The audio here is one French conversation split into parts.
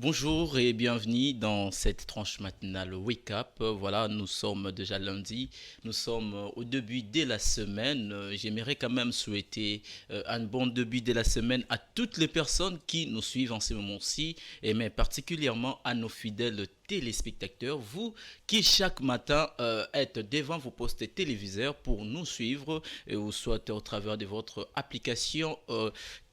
Bonjour et bienvenue dans cette tranche matinale Wake Up. Voilà, nous sommes déjà lundi, nous sommes au début de la semaine. J'aimerais quand même souhaiter un bon début de la semaine à toutes les personnes qui nous suivent en ce moment-ci, et mais particulièrement à nos fidèles téléspectateurs, vous qui chaque matin êtes devant vos postes téléviseurs pour nous suivre, ou soit au travers de votre application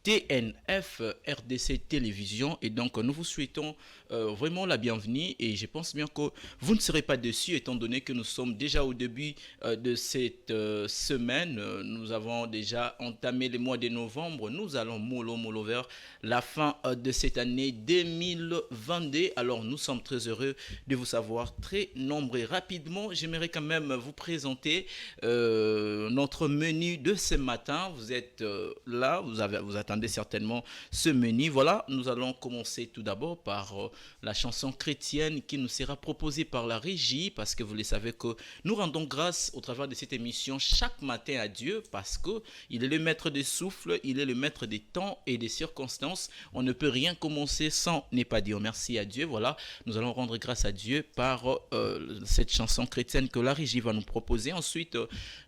TNF RDC Télévision. Et donc nous vous souhaitons vraiment la bienvenue, et je pense bien que vous ne serez pas déçus étant donné que nous sommes déjà au début de cette semaine. Nous avons déjà entamé le mois de novembre, nous allons mollo vers la fin de cette année 2022. Alors nous sommes très heureux de vous savoir très nombreux. Rapidement, j'aimerais quand même vous présenter notre menu de ce matin. Vous êtes là, vous attendez certainement ce menu. Voilà, nous allons commencer tout d'abord par la chanson chrétienne qui nous sera proposée par la régie, parce que vous le savez que nous rendons grâce au travers de cette émission chaque matin à Dieu, parce que il est le maître des souffles, il est le maître des temps et des circonstances. On ne peut rien commencer sans ne pas dire merci à Dieu. Voilà, nous allons rendre grâce à Dieu par cette chanson chrétienne que la régie va nous proposer. Ensuite,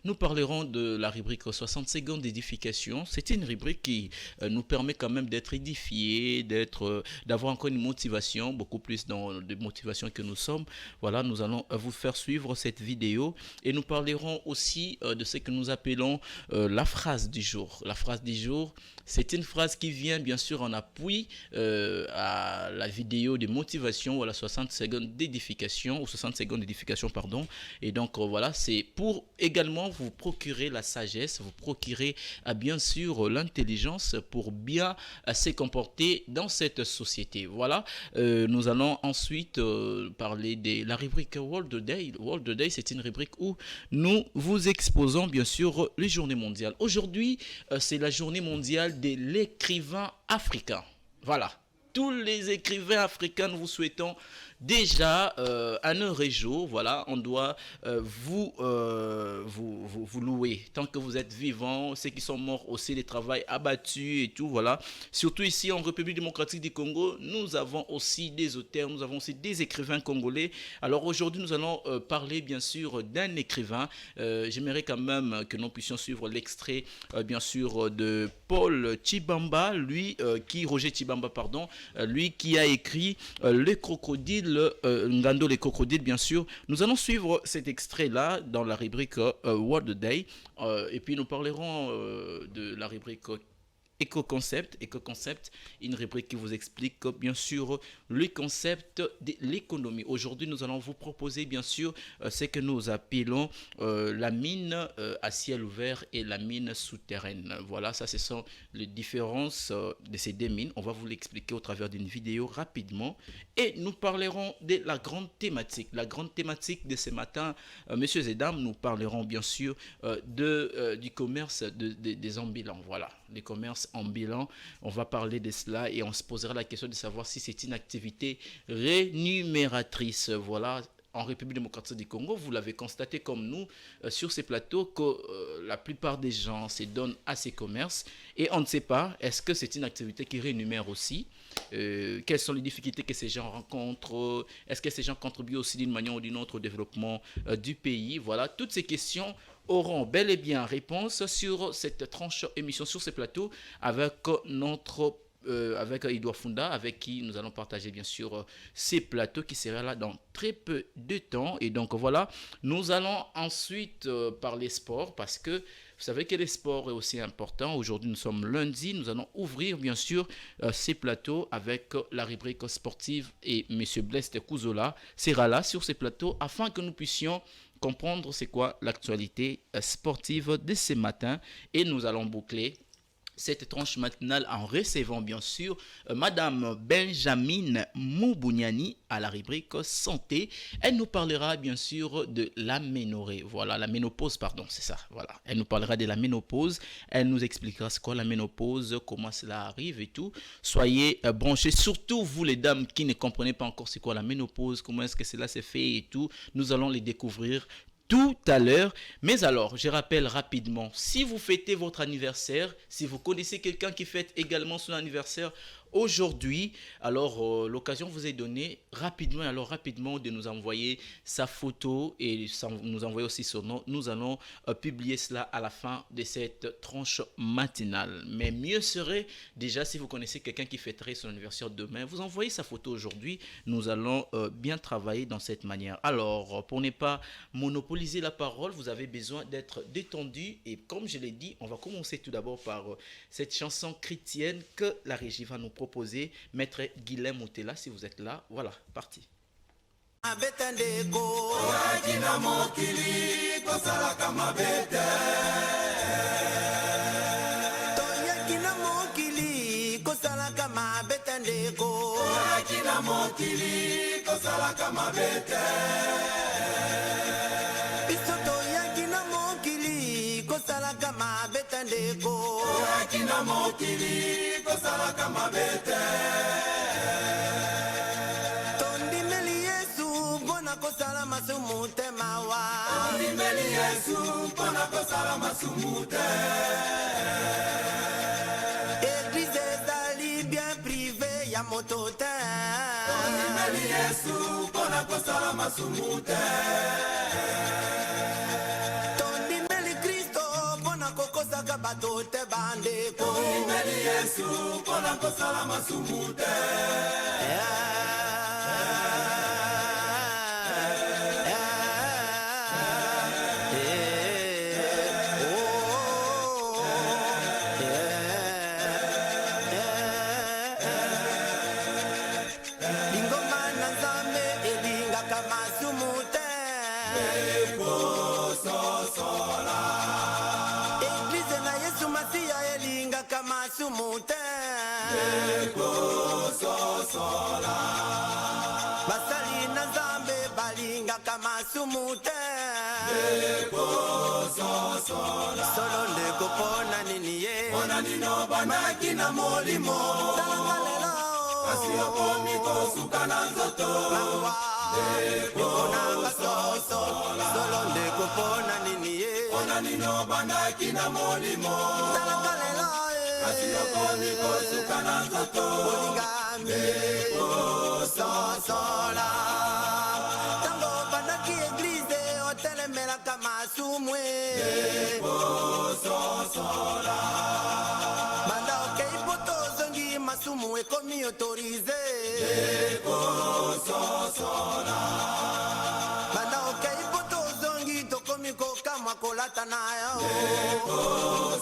nous parlerons de la rubrique 60 secondes d'édification. C'est une rubrique qui nous permet quand même d'être édifiés, d'avoir encore une motivation, beaucoup plus dans de motivation que nous sommes. Voilà, nous allons vous faire suivre cette vidéo, et nous parlerons aussi de ce que nous appelons la phrase du jour. La phrase du jour, c'est une phrase qui vient bien sûr en appui à la vidéo de motivation, voilà, 60 secondes d'édification, ou 60 secondes d'édification, pardon. Et donc voilà, c'est pour également vous procurer la sagesse, vous procurer bien sûr l'intelligence pour bien se comporter dans cette société. Voilà, nous allons ensuite parler de la rubrique World Day. World Day, c'est une rubrique où nous vous exposons bien sûr les journées mondiales. Aujourd'hui, c'est la journée mondiale de l'écrivain africain. Voilà. Tous les écrivains africains, nous vous souhaitons déjà un heureux jour. Voilà, on doit vous louer tant que vous êtes vivants. Ceux qui sont morts aussi, les travails abattus et tout. Voilà, surtout ici en République démocratique du Congo, nous avons aussi des auteurs, nous avons aussi des écrivains congolais. Alors aujourd'hui, nous allons parler bien sûr d'un écrivain. J'aimerais quand même que nous puissions suivre l'extrait bien sûr de Paul Tshibamba, Roger Tshibamba, pardon, lui qui a écrit Le Crocodile, Ngando les crocodiles, bien sûr. Nous allons suivre cet extrait-là dans la rubrique World Day, et puis nous parlerons de la rubrique Éco-concept. Éco-concept, une rubrique qui vous explique bien sûr le concept de l'économie. Aujourd'hui, nous allons vous proposer bien sûr ce que nous appelons la mine à ciel ouvert et la mine souterraine. Voilà, ça ce sont les différences de ces deux mines. On va vous l'expliquer au travers d'une vidéo rapidement, et nous parlerons de la grande thématique. La grande thématique de ce matin, messieurs et dames, nous parlerons bien sûr du commerce des ambulants. Voilà, les commerces en bilan. On va parler de cela, et on se posera la question de savoir si c'est une activité rémunératrice. Voilà, en République démocratique du Congo, vous l'avez constaté comme nous sur ces plateaux, que la plupart des gens se donnent à ces commerces, et on ne sait pas, est-ce que c'est une activité qui rémunère aussi, quelles sont les difficultés que ces gens rencontrent, est-ce que ces gens contribuent aussi d'une manière ou d'une autre au développement du pays. Voilà, toutes ces questions auront bel et bien réponse sur cette tranche émission, sur ce plateau, avec notre avec Edouard Funda, avec qui nous allons partager bien sûr ces plateaux, qui sera là dans très peu de temps. Et donc voilà, nous allons ensuite parler sport, parce que vous savez que le sport est aussi important. Aujourd'hui, nous sommes lundi, nous allons ouvrir bien sûr ces plateaux avec la rubrique sportive, et M. Blaise Kouzola sera là sur ces plateaux afin que nous puissions comprendre c'est quoi l'actualité sportive de ce matin. Et nous allons boucler cette tranche matinale en recevant bien sûr Madame Benjamin Moubouniani à la rubrique santé. Elle nous parlera bien sûr de l'aménorrhée, voilà, la ménopause, pardon, c'est ça, voilà. Elle nous parlera de la ménopause, elle nous expliquera ce qu'est la ménopause, comment cela arrive et tout. Soyez branchés, surtout vous les dames qui ne comprenez pas encore c'est quoi la ménopause, comment est-ce que cela se fait et tout. Nous allons les découvrir tout à l'heure. Mais alors, je rappelle rapidement, si vous fêtez votre anniversaire, si vous connaissez quelqu'un qui fête également son anniversaire, aujourd'hui, alors l'occasion vous est donnée rapidement de nous envoyer sa photo et nous envoyer aussi son nom. Nous allons publier cela à la fin de cette tranche matinale. Mais mieux serait déjà si vous connaissez quelqu'un qui fêterait son anniversaire demain, vous envoyez sa photo aujourd'hui. Nous allons bien travailler dans cette manière. Alors, pour ne pas monopoliser la parole, vous avez besoin d'être détendu et comme je l'ai dit, on va commencer tout d'abord par cette chanson chrétienne que la régie va nous proposer. Maître Guilhem Moutela, si vous êtes là, voilà, parti. Tondimeli Yesu bona kosala masumute mawa. Tondimeli Yesu bona kosala masumute. Église ezali bien privé ya motote. Tondimeli Yesu bona kosala masumute. Tondimeli Kristo bona kokosaka batote bandeko. Tondimeli Yesu bona kosala masumute. Basali na Nzambe balinga kama sumute. Solo ndeko pona nini ye. Pona nino banaki na molimo. Talanga lelo. Kasi yokomi kosuka na nzoto. Ndeko nanga soso. Solo ndeko pona nini ye. Pona nino banaki na molimo. Talanga lelo. Kasi yokomi kosuka na nzoto. Ndeko sosola. Tango banaki eglise otelemela kama sumwe. Ndeko sosola. Banda okei poto zongi masumu ekomi autorize. Ndeko sosola. Banda okei poto zongi tokomi kokamwa kolata nayo. Ndeko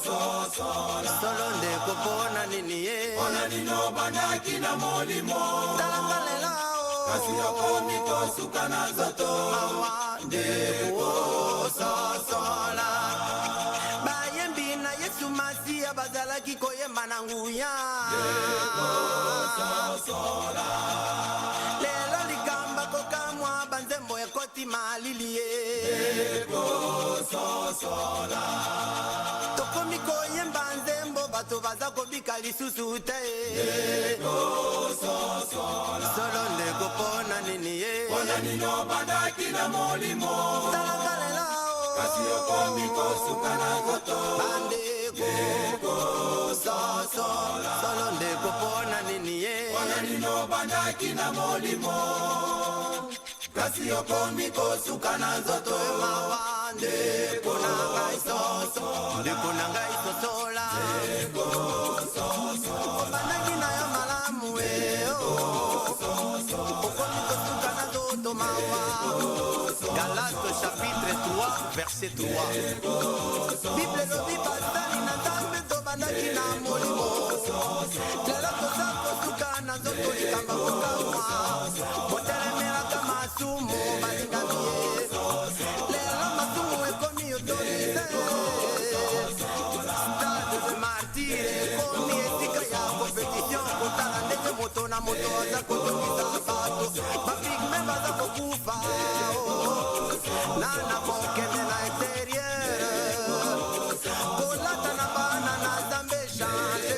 sosola. Solo ndeko pona nini ye. Pona nino banaki na molimo. Talanga lela o. Kasi yokomi kosuka na nzoto. Mawa ndeko sosola. Bayembi na Yesu Masiya bazalaki koyemba na nguya. Ndeko sosola. Lelo likamba kokamwa banzembo ekoti maliliye. Ndeko sosola. Tokomi koyemba nzembo bato baza kobika lisusu te. Ndeko sosola. Solo ndeko pona nini ye. Pona nino bandaki na molimo. Talanga lela o. Kasi yokomi kosuka na nzoto. Bandeko sosola. Solo ndeko pona nini ye. Pona nino bandaki na molimo. Kasi yokomi kosuka na nzoto. Mawa ndeko nangai soso. Ndeko nangai sosola. Ndeko sosola. Banaki na yo malamu okomi kosuka na nzoto mawa. Galates chapitre 3 verset 3. Bible lobi basali na Nzambe to bandaki na molimo. Lelo toza kosuka na nzoto likamba kokamwa. Botelemelaka masumu balingami ye. Lelo masumu ekomi autorize. Stade de martyre ekomi esika ya compétition. Kotala ndenge moto na moto aza kotokisa bato. Bapigme baza kokufa. Nana kokende na extérieur. Kolata na bana na Nzambe chante.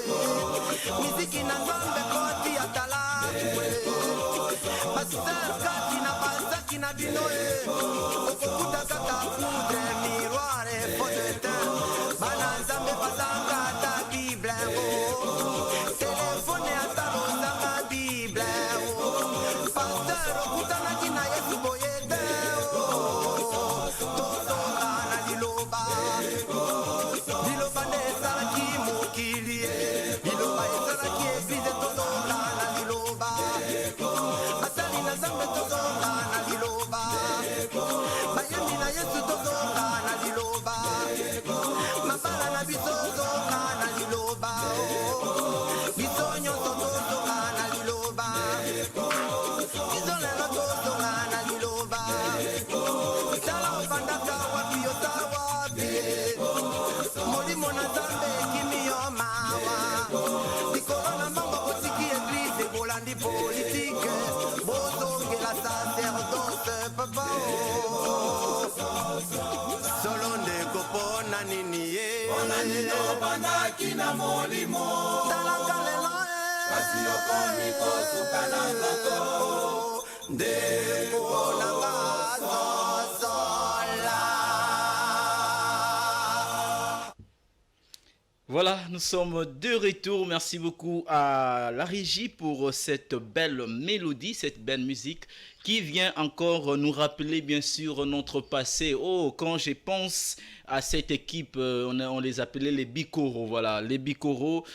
Miziki na Nzambe koti ya talakwe. Baser kati na basaki na binoe. Okukuta kaka poudre miroir et faux de teint. Bana Nzambe bazanga ta Bible. Telefone atalo talaka lelo ndeko nanga zozola. Voilà, nous sommes de retour. Merci beaucoup à la régie pour cette belle mélodie, cette belle musique qui vient encore nous rappeler bien sûr notre passé. Oh, quand je pense à cette équipe, on les appelait les Bikoro. Voilà, les Bikoro,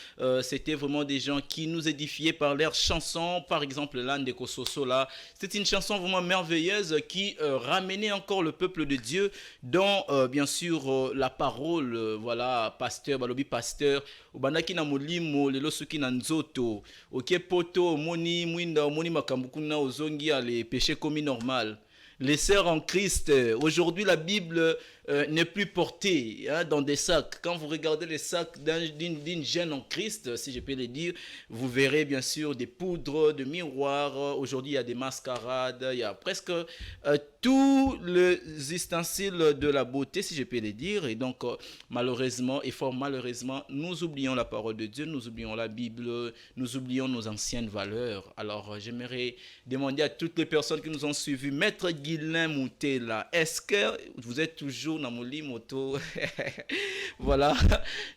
c'était vraiment des gens qui nous édifiaient par leurs chansons. Par exemple, l'Ande Kososo là, c'est une chanson vraiment merveilleuse qui ramenait encore le peuple de Dieu dans bien sûr la parole. Voilà, pasteur, balobi pasteur, ubandaki na molimo lelo soki na nzoto. Ok poto moni mwinda moni makambukuna ozongi ale péché commis normal. Les sœurs en Christ, aujourd'hui la Bible n'est plus portée dans des sacs. Quand vous regardez les sacs d'une jeune en Christ, si je peux le dire, vous verrez bien sûr des poudres, des miroirs. Aujourd'hui, il y a des mascarades, il y a presque tous les ustensiles de la beauté, si je peux le dire. Et donc, malheureusement, et fort malheureusement, nous oublions la parole de Dieu, nous oublions la Bible, nous oublions nos anciennes valeurs. Alors, j'aimerais demander à toutes les personnes qui nous ont suivis, Maître Guilain Moutela, est-ce que vous êtes toujours dans mon lit moto? Voilà,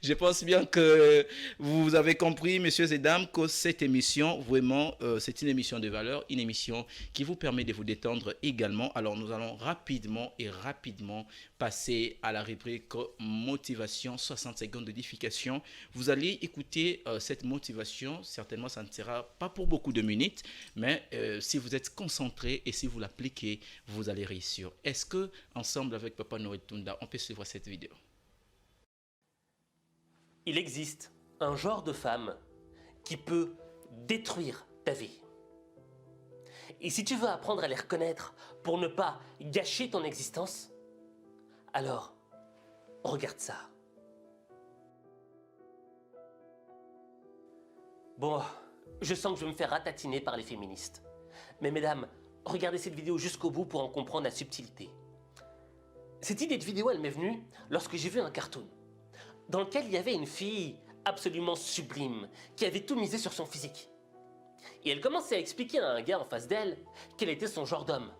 je pense bien que vous avez compris, messieurs et dames, que cette émission, vraiment, c'est une émission de valeur, une émission qui vous permet de vous détendre également. Alors, nous allons rapidement passer à la rubrique motivation, 60 secondes d'édification. Vous allez écouter cette motivation. Certainement, ça ne sera pas pour beaucoup de minutes, mais si vous êtes concentré et si vous l'appliquez, vous allez réussir. Est-ce que, ensemble avec Papa Noël Tunda, on peut suivre cette vidéo? Il existe un genre de femme qui peut détruire ta vie. Et si tu veux apprendre à les reconnaître pour ne pas gâcher ton existence, alors regarde ça. Bon, je sens que je vais me faire ratatiner par les féministes. Mais mesdames, regardez cette vidéo jusqu'au bout pour en comprendre la subtilité. Cette idée de vidéo, elle m'est venue lorsque j'ai vu un cartoon dans lequel il y avait une fille absolument sublime qui avait tout misé sur son physique. Et elle commençait à expliquer à un gars en face d'elle quel était son genre d'homme.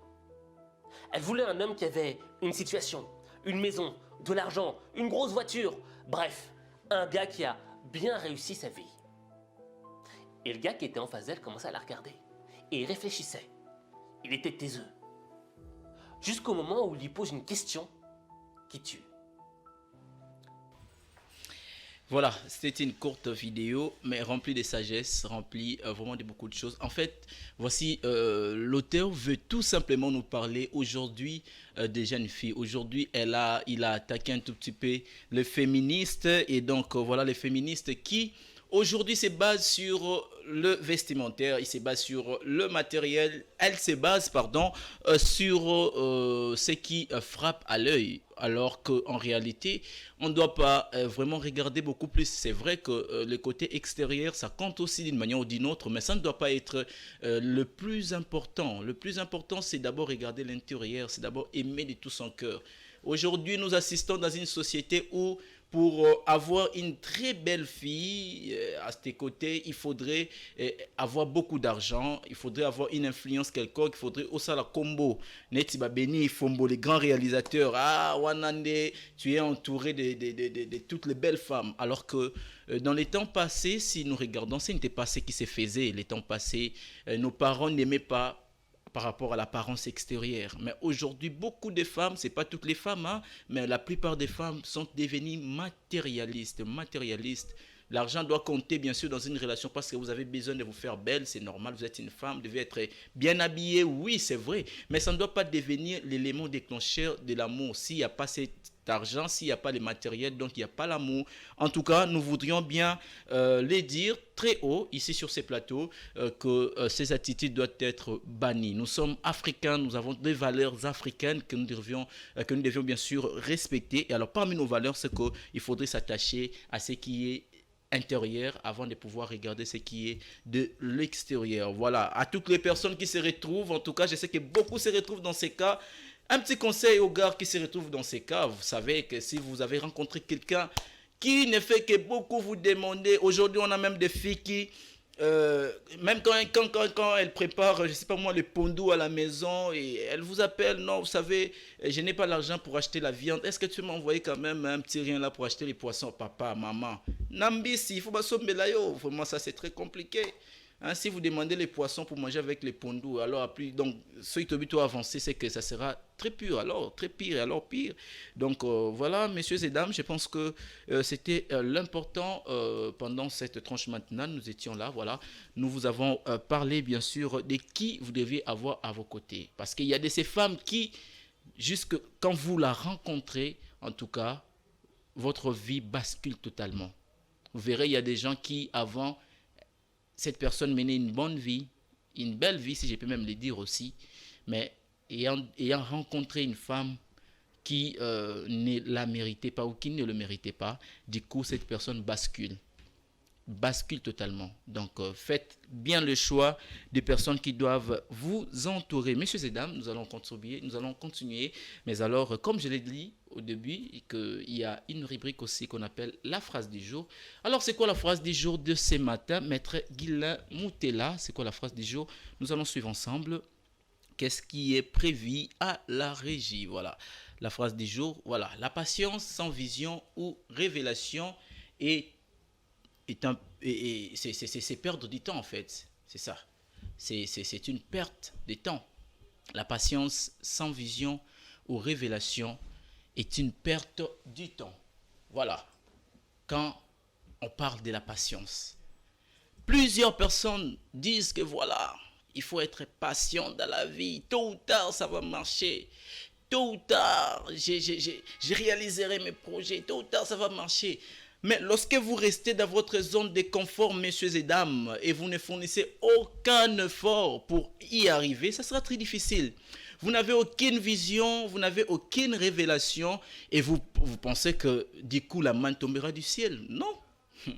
Elle voulait un homme qui avait une situation, une maison, de l'argent, une grosse voiture, bref, un gars qui a bien réussi sa vie. Et le gars qui était en face d'elle commençait à la regarder. Et il réfléchissait. Il était taiseux. Jusqu'au moment où il lui pose une question qui tue. Voilà, c'était une courte vidéo, mais remplie de sagesse, remplie vraiment de beaucoup de choses. En fait, voici, l'auteur veut tout simplement nous parler aujourd'hui des jeunes filles. Aujourd'hui, il a attaqué un tout petit peu les féministes, et donc voilà les féministes qui aujourd'hui se basent sur le vestimentaire, il se base sur le matériel, elle se base sur ce qui frappe à l'œil, alors qu'en réalité, on ne doit pas vraiment regarder beaucoup plus. C'est vrai que le côté extérieur, ça compte aussi d'une manière ou d'une autre, mais ça ne doit pas être le plus important. Le plus important, c'est d'abord regarder l'intérieur, c'est d'abord aimer de tout son cœur. Aujourd'hui, nous assistons dans une société où pour avoir une très belle fille à tes côtés, il faudrait avoir beaucoup d'argent, il faudrait avoir une influence quelconque, il faudrait aussi la combo. Netiba Beni, Fombo, les grands réalisateurs, Wanande, tu es entouré de toutes les belles femmes. Alors que dans les temps passés, si nous regardons, ce n'était pas ce qui se faisait. Les temps passés, nos parents n'aimaient pas par rapport à l'apparence extérieure. Mais aujourd'hui, beaucoup de femmes, ce n'est pas toutes les femmes, mais la plupart des femmes sont devenues matérialistes. L'argent doit compter bien sûr dans une relation parce que vous avez besoin de vous faire belle, c'est normal, vous êtes une femme, vous devez être bien habillée, oui c'est vrai, mais ça ne doit pas devenir l'élément déclencheur de l'amour. S'il n'y a pas cet argent, s'il n'y a pas les matériels, donc il n'y a pas l'amour. En tout cas, nous voudrions bien les dire très haut ici sur ces plateaux que ces attitudes doivent être bannies. Nous sommes africains, nous avons des valeurs africaines que nous devions bien sûr respecter. Et alors parmi nos valeurs, c'est qu'il faudrait s'attacher à ce qui est intérieur avant de pouvoir regarder ce qui est de l'extérieur. Voilà, à toutes les personnes qui se retrouvent, en tout cas je sais que beaucoup se retrouvent dans ces cas. Un petit conseil aux gars qui se retrouvent dans ces cas, vous savez que si vous avez rencontré quelqu'un qui ne fait que beaucoup vous demander. Aujourd'hui, on a même des filles qui, même quand elles préparent, je sais pas moi, le pondou à la maison, et elles vous appellent, non, vous savez, je n'ai pas l'argent pour acheter la viande. Est-ce que tu m'as envoyé quand même un petit rien là pour acheter les poissons, papa, maman? Nambisi, il faut pas sommer là, yo. Vraiment, ça c'est très compliqué. Hein, si vous demandez les poissons pour manger avec les pondous, alors plus, donc ce qui est avancé, c'est que ça sera très pur, alors très pire, alors pire. Donc voilà, messieurs et dames, je pense que c'était l'important pendant cette tranche matinale. Nous étions là, voilà. Nous vous avons parlé, bien sûr, de qui vous devez avoir à vos côtés. Parce qu'il y a de ces femmes qui, jusque quand vous la rencontrez, en tout cas, votre vie bascule totalement. Vous verrez, il y a des gens qui, avant, cette personne menait une bonne vie, une belle vie, si je peux même le dire aussi, mais ayant rencontré une femme qui ne la méritait pas ou qui ne le méritait pas, du coup, cette personne bascule totalement. Donc, faites bien le choix des personnes qui doivent vous entourer. Messieurs et dames, nous allons continuer. Mais alors, comme je l'ai dit au début, il y a une rubrique aussi qu'on appelle la phrase du jour. Alors, c'est quoi la phrase du jour de ce matin? Maître Guilain Moutela, c'est quoi la phrase du jour? Nous allons suivre ensemble. Qu'est-ce qui est prévu à la régie? Voilà, la phrase du jour. Voilà, la patience sans vision ou révélation c'est perdre du temps en fait, c'est ça. C'est une perte de temps. La patience sans vision ou révélation est une perte du temps. Voilà, quand on parle de la patience. Plusieurs personnes disent que voilà, il faut être patient dans la vie. Tôt ou tard, ça va marcher. Tôt ou tard, je réaliserai mes projets. Tôt ou tard, ça va marcher. Mais lorsque vous restez dans votre zone de confort, messieurs et dames, et vous ne fournissez aucun effort pour y arriver, ça sera très difficile. Vous n'avez aucune vision, vous n'avez aucune révélation, et vous pensez que du coup la main tombera du ciel. Non,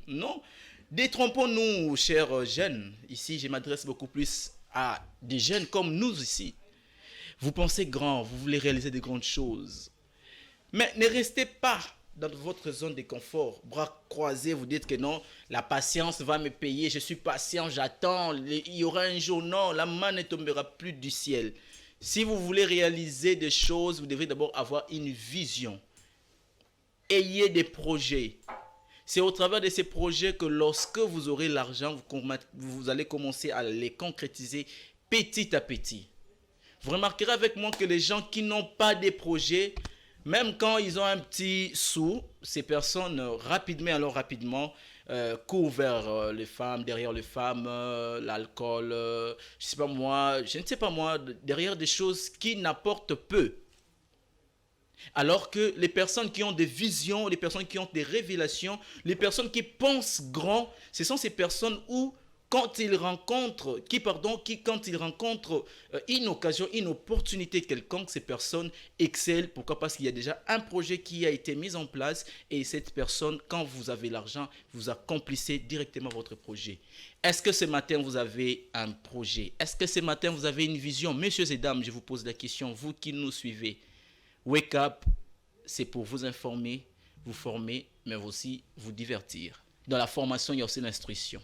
non. Détrompons-nous, chers jeunes. Ici, je m'adresse beaucoup plus à des jeunes comme nous ici. Vous pensez grand, vous voulez réaliser de grandes choses. Mais ne restez pas dans votre zone de confort, bras croisés, vous dites que non, la patience va me payer, je suis patient, j'attends, il y aura un jour, non, la main ne tombera plus du ciel. Si vous voulez réaliser des choses, vous devrez d'abord avoir une vision. Ayez des projets. C'est au travers de ces projets que lorsque vous aurez l'argent, vous allez commencer à les concrétiser petit à petit. Vous remarquerez avec moi que les gens qui n'ont pas de projets, même quand ils ont un petit sou, ces personnes rapidement courent vers les femmes, derrière les femmes, l'alcool, je ne sais pas moi, derrière des choses qui n'apportent peu. Alors que les personnes qui ont des visions, les personnes qui ont des révélations, les personnes qui pensent grand, ce sont ces personnes où quand ils rencontrent une occasion, une opportunité quelconque, ces personnes excellent. Pourquoi? Parce qu'il y a déjà un projet qui a été mis en place et cette personne, quand vous avez l'argent, vous accomplissez directement votre projet. Est-ce que ce matin, vous avez un projet? Est-ce que ce matin, vous avez une vision? Messieurs et dames, je vous pose la question, vous qui nous suivez. Wake Up, c'est pour vous informer, vous former, mais aussi vous divertir. Dans la formation, il y a aussi l'instruction.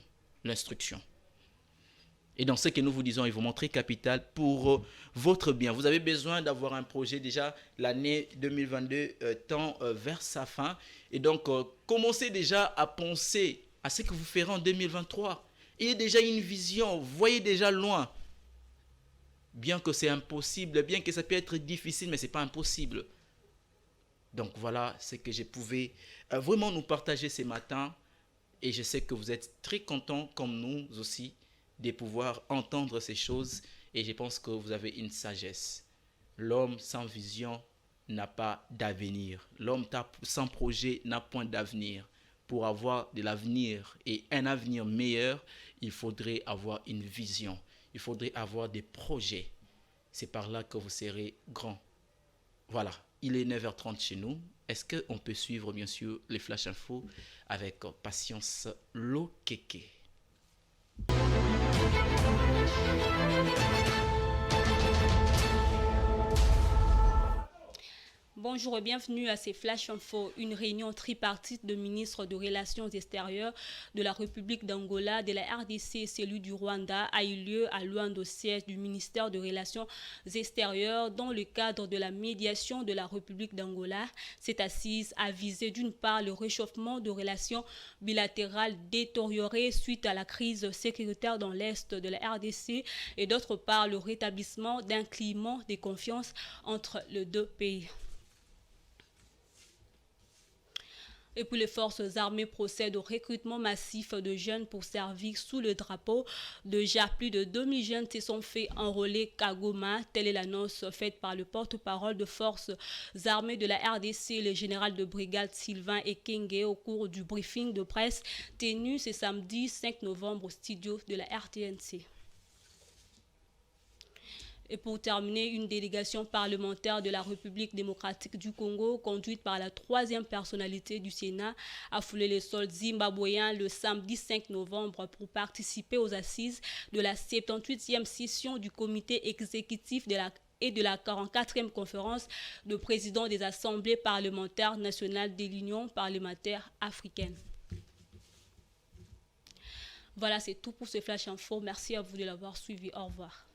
Et dans ce que nous vous disons, il vous montrer capital pour votre bien. Vous avez besoin d'avoir un projet déjà. L'année 2022 tend vers sa fin. Et donc, commencez déjà à penser à ce que vous ferez en 2023. Ayez déjà une vision. Voyez déjà loin. Bien que c'est impossible, bien que ça peut être difficile, mais ce n'est pas impossible. Donc voilà ce que je pouvais vraiment nous partager ce matin. Et je sais que vous êtes très contents, comme nous aussi, de pouvoir entendre ces choses. Et je pense que vous avez une sagesse. L'homme sans vision n'a pas d'avenir. L'homme sans projet n'a point d'avenir. Pour avoir de l'avenir et un avenir meilleur, il faudrait avoir une vision. Il faudrait avoir des projets. C'est par là que vous serez grand. Voilà, il est 9h30 chez nous. Est-ce qu'on peut suivre, bien sûr, les Flash Info avec Patience Lokeke? Bonjour et bienvenue à ces Flash Info. Une réunion tripartite de ministres de Relations extérieures de la République d'Angola, de la RDC et celui du Rwanda a eu lieu à Luanda, au siège du ministère de Relations extérieures dans le cadre de la médiation de la République d'Angola. Cette assise a visé d'une part le réchauffement de relations bilatérales détériorées suite à la crise sécuritaire dans l'est de la RDC et d'autre part le rétablissement d'un climat de confiance entre les deux pays. Et puis les forces armées procèdent au recrutement massif de jeunes pour servir sous le drapeau. Déjà, plus de 2000 jeunes se sont fait enrôler à Goma. Telle est l'annonce faite par le porte-parole de forces armées de la RDC, le général de brigade Sylvain Ekenge, au cours du briefing de presse tenu ce samedi 5 novembre au studio de la RTNC. Et pour terminer, une délégation parlementaire de la République démocratique du Congo, conduite par la troisième personnalité du Sénat, a foulé le sol zimbabwéen le samedi 5 novembre pour participer aux assises de la 78e session du comité exécutif de la 44e conférence de présidents des assemblées parlementaires nationales de l'Union parlementaire africaine. Voilà, c'est tout pour ce Flash Info. Merci à vous de l'avoir suivi. Au revoir.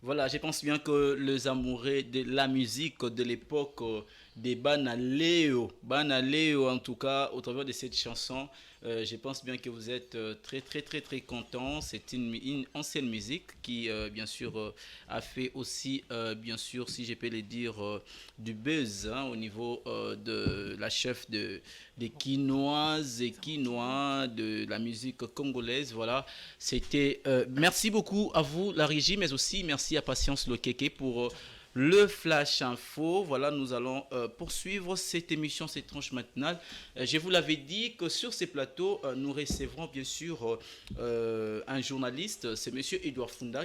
Voilà, je pense bien que les amoureux de la musique de l'époque des Banaleo, en tout cas, au travers de cette chanson, je pense bien que vous êtes très contents. C'est une ancienne musique qui, bien sûr, a fait aussi, bien sûr, si je peux le dire, du buzz au niveau de la chef des Quinoises et Quinois de la musique congolaise. Voilà, c'était. Merci beaucoup à vous, la régie, mais aussi merci à Patience Lokeke pour le Flash Info. Voilà, nous allons poursuivre cette émission, cette tranche matinale. Je vous l'avais dit que sur ces plateaux, nous recevrons bien sûr un journaliste, c'est monsieur Edouard Funda,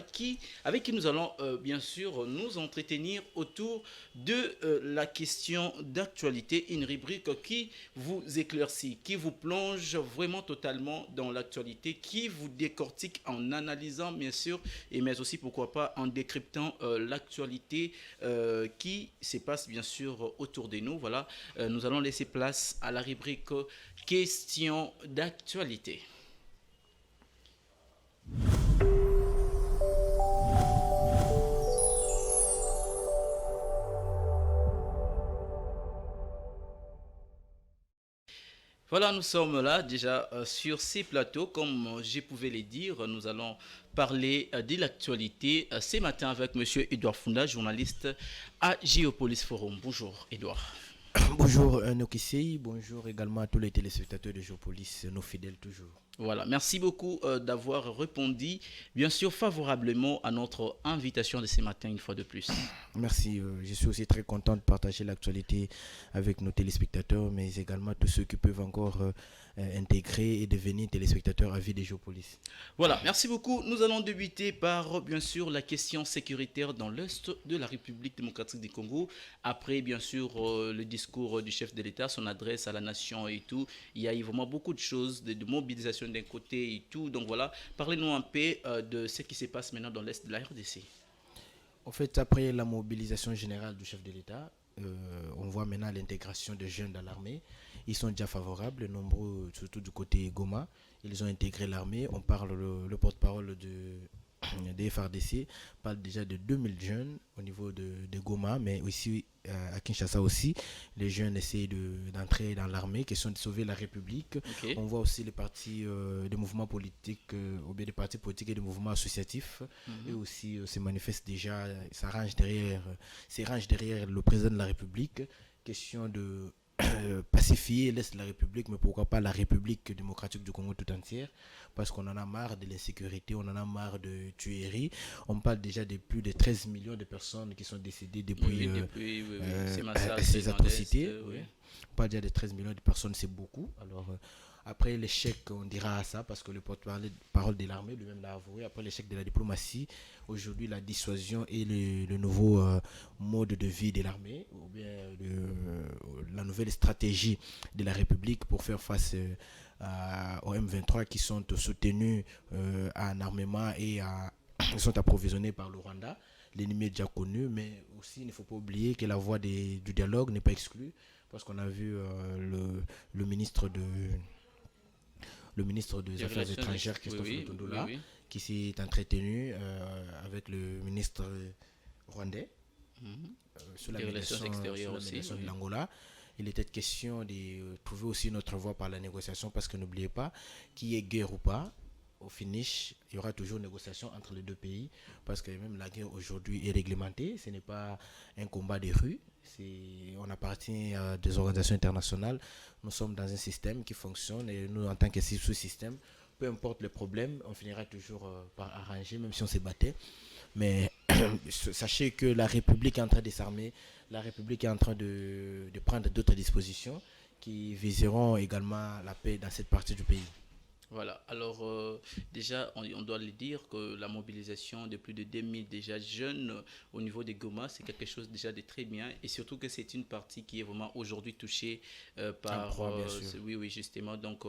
avec qui nous allons bien sûr nous entretenir autour de la question d'actualité, une rubrique qui vous éclaircit, qui vous plonge vraiment totalement dans l'actualité, qui vous décortique en analysant bien sûr, mais aussi pourquoi pas en décryptant l'actualité qui se passe bien sûr autour de nous. Voilà, nous allons laisser place à la rubrique questions d'actualité. Voilà, nous sommes là déjà sur ces plateaux. Comme je pouvais le dire, nous allons parler de l'actualité ce matin avec M. Edouard Funda, journaliste à Géopolis Forum. Bonjour Edouard. Bonjour Nokissei, bonjour également à tous les téléspectateurs de Géopolis, nos fidèles toujours. Voilà, merci beaucoup d'avoir répondu, bien sûr, favorablement à notre invitation de ce matin, une fois de plus. Merci, je suis aussi très content de partager l'actualité avec nos téléspectateurs, mais également tous ceux qui peuvent encore intégrer et devenir téléspectateurs à vie de Géopolis. Voilà, merci beaucoup. Nous allons débuter par, bien sûr, la question sécuritaire dans l'Est de la République démocratique du Congo. Après, bien sûr, le discours du chef de l'État, son adresse à la nation et tout, il y a eu vraiment beaucoup de choses, de mobilisation d'un côté et tout. Donc voilà, parlez-nous un peu de ce qui se passe maintenant dans l'Est de la RDC. En fait, après la mobilisation générale du chef de l'État, on voit maintenant l'intégration des jeunes dans l'armée. Ils sont déjà favorables, nombreux, surtout du côté Goma. Ils ont intégré l'armée. On parle, le porte-parole des FRDC parle déjà de 2000 jeunes au niveau de Goma, mais aussi à Kinshasa aussi. Les jeunes essaient d'entrer dans l'armée, question de sauver la République. Ok. On voit aussi les partis, des mouvements politiques, ou bien des partis politiques et des mouvements associatifs. Eux aussi se manifestent déjà, s'arrangent derrière le président de la République. Question de pacifier l'Est de la République, mais pourquoi pas la République démocratique du Congo tout entière, parce qu'on en a marre de l'insécurité, on en a marre de tueries. On parle déjà de plus de 13 millions de personnes qui sont décédées depuis, ces atrocités. Oui. On parle déjà de 13 millions de personnes, c'est beaucoup. Alors, après l'échec, on dira à ça, parce que le porte-parole de l'armée lui-même l'a avoué, après l'échec de la diplomatie, aujourd'hui la dissuasion est le nouveau mode de vie de l'armée, ou bien la nouvelle stratégie de la République pour faire face aux M23 qui sont soutenus en armement et sont approvisionnés par le Rwanda. L'ennemi est déjà connu, mais aussi il ne faut pas oublier que la voie du dialogue n'est pas exclue, parce qu'on a vu le ministre des Affaires étrangères, Christophe Lutundula, qui s'est entretenu avec le ministre rwandais sur la médiation de l'Angola. Il était question de trouver aussi notre voie par la négociation, parce que n'oubliez pas, qu'il y ait guerre ou pas, au finish, il y aura toujours négociation entre les deux pays, parce que même la guerre aujourd'hui est réglementée. Ce n'est pas un combat des rues. On appartient à des organisations internationales. Nous sommes dans un système qui fonctionne, et nous, en tant que sous-système, peu importe le problème, on finira toujours par arranger, même si on se battait. Mais sachez que la République est en train de s'armer, la République est en train de prendre d'autres dispositions qui viseront également la paix dans cette partie du pays. Voilà, alors déjà, on doit le dire que la mobilisation de plus de 2000 déjà jeunes au niveau des Goma, c'est quelque chose déjà de très bien, et surtout que c'est une partie qui est vraiment aujourd'hui touchée par... oui, justement. Donc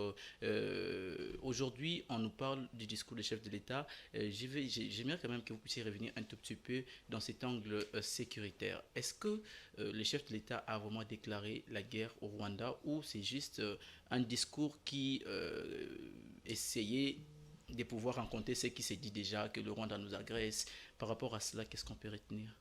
aujourd'hui, on nous parle du discours du chef de l'État. J'aimerais quand même que vous puissiez revenir un tout petit peu dans cet angle sécuritaire. Est-ce que le chef de l'État a vraiment déclaré la guerre au Rwanda, ou c'est juste un discours qui essayait de pouvoir rencontrer ce qui s'est dit déjà, que le Rwanda nous agresse? Par rapport à cela, qu'est-ce qu'on peut retenir?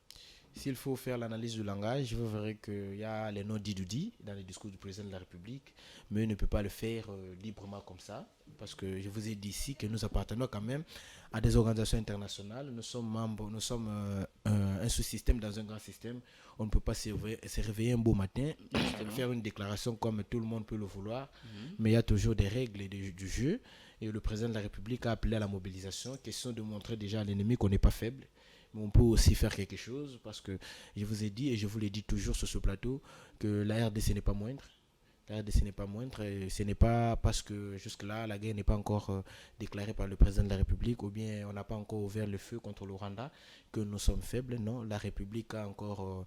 S'il faut faire l'analyse du langage, vous verrez qu'il y a les noms dits dans le discours du président de la République, mais il ne peut pas le faire librement comme ça, parce que je vous ai dit ici que nous appartenons quand même à des organisations internationales. Nous sommes membres, nous sommes un sous-système dans un grand système. On ne peut pas se réveiller un beau matin, faire une déclaration comme tout le monde peut le vouloir, mais il y a toujours des règles du jeu, et le président de la République a appelé à la mobilisation, question de montrer déjà à l'ennemi qu'on n'est pas faible. Mais on peut aussi faire quelque chose, parce que je vous ai dit, et je vous l'ai dit toujours sur ce plateau, que la RDC n'est pas moindre. La RDC n'est pas moindre, et ce n'est pas parce que jusque-là, la guerre n'est pas encore déclarée par le président de la République, ou bien on n'a pas encore ouvert le feu contre le Rwanda, que nous sommes faibles. Non, la République a encore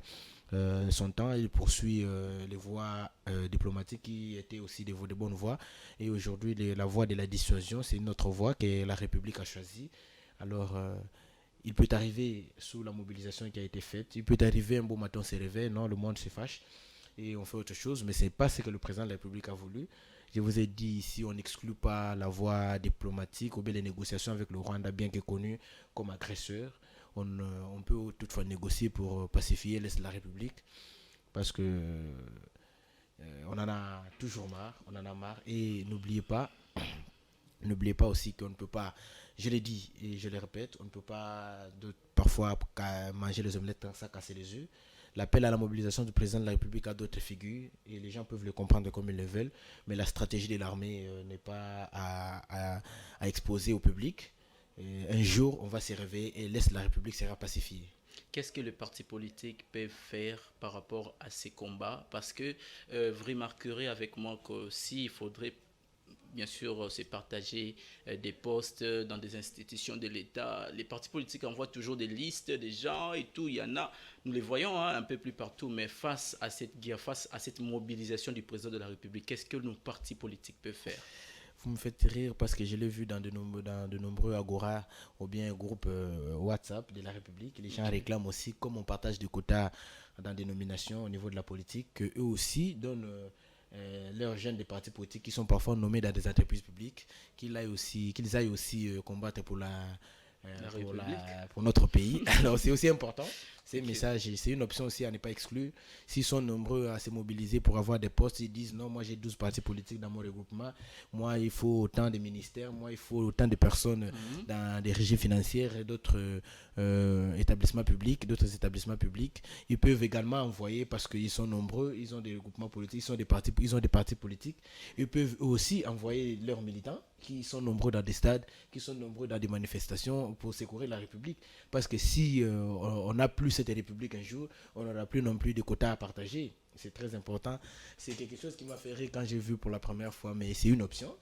son temps. Il poursuit les voies diplomatiques qui étaient aussi des bonnes voies. Et aujourd'hui, la voie de la dissuasion, c'est notre voie que la République a choisie. Alors... il peut arriver sous la mobilisation qui a été faite, il peut arriver un beau matin on se réveille, non, le monde se fâche et on fait autre chose, mais ce n'est pas ce que le président de la République a voulu. Je vous ai dit ici, on n'exclut pas la voie diplomatique ou bien les négociations avec le Rwanda, bien que connu comme agresseur. On peut toutefois négocier pour pacifier l'Est de la République, parce que on en a toujours marre, et n'oubliez pas aussi qu'on ne peut pas, je l'ai dit et je le répète, on ne peut pas parfois manger les omelettes sans casser les œufs. L'appel à la mobilisation du président de la République a d'autres figures, et les gens peuvent le comprendre comme ils le veulent, mais la stratégie de l'armée n'est pas à exposer au public. Et un jour, on va se réveiller et l'Est de la République sera pacifiée. Qu'est-ce que les partis politiques peuvent faire par rapport à ces combats? Parce que vous remarquerez avec moi que s'il faudrait bien sûr se partager des postes dans des institutions de l'État, les partis politiques envoient toujours des listes de gens et tout, il y en a, nous les voyons un peu plus partout, mais face à cette guerre, face à cette mobilisation du président de la République, qu'est-ce que nos partis politiques peuvent faire? vous me faites rire parce que je l'ai vu dans de nombreux agora ou bien groupes WhatsApp de la République. Les gens réclament aussi, comme on partage des quotas dans des nominations au niveau de la politique, qu'eux aussi donnent leurs jeunes des partis politiques qui sont parfois nommés dans des entreprises publiques, qu'ils aillent aussi combattre pour pour notre pays. Alors c'est aussi important. C'est un message, c'est une option aussi à ne pas exclure. S'ils sont nombreux à se mobiliser pour avoir des postes, ils disent non, moi j'ai 12 partis politiques dans mon regroupement, moi il faut autant de ministères, moi il faut autant de personnes dans des régies financières et d'autres établissements publics, Ils peuvent également envoyer, parce qu'ils sont nombreux, ils ont des groupements politiques, ils ont des partis politiques, ils peuvent aussi envoyer leurs militants qui sont nombreux dans des stades, qui sont nombreux dans des manifestations pour secourir la République. Parce que si on n'a plus cette République un jour, on n'aura plus non plus de quotas à partager. C'est très important. C'est quelque chose qui m'a fait rire quand j'ai vu pour la première fois, mais c'est une option.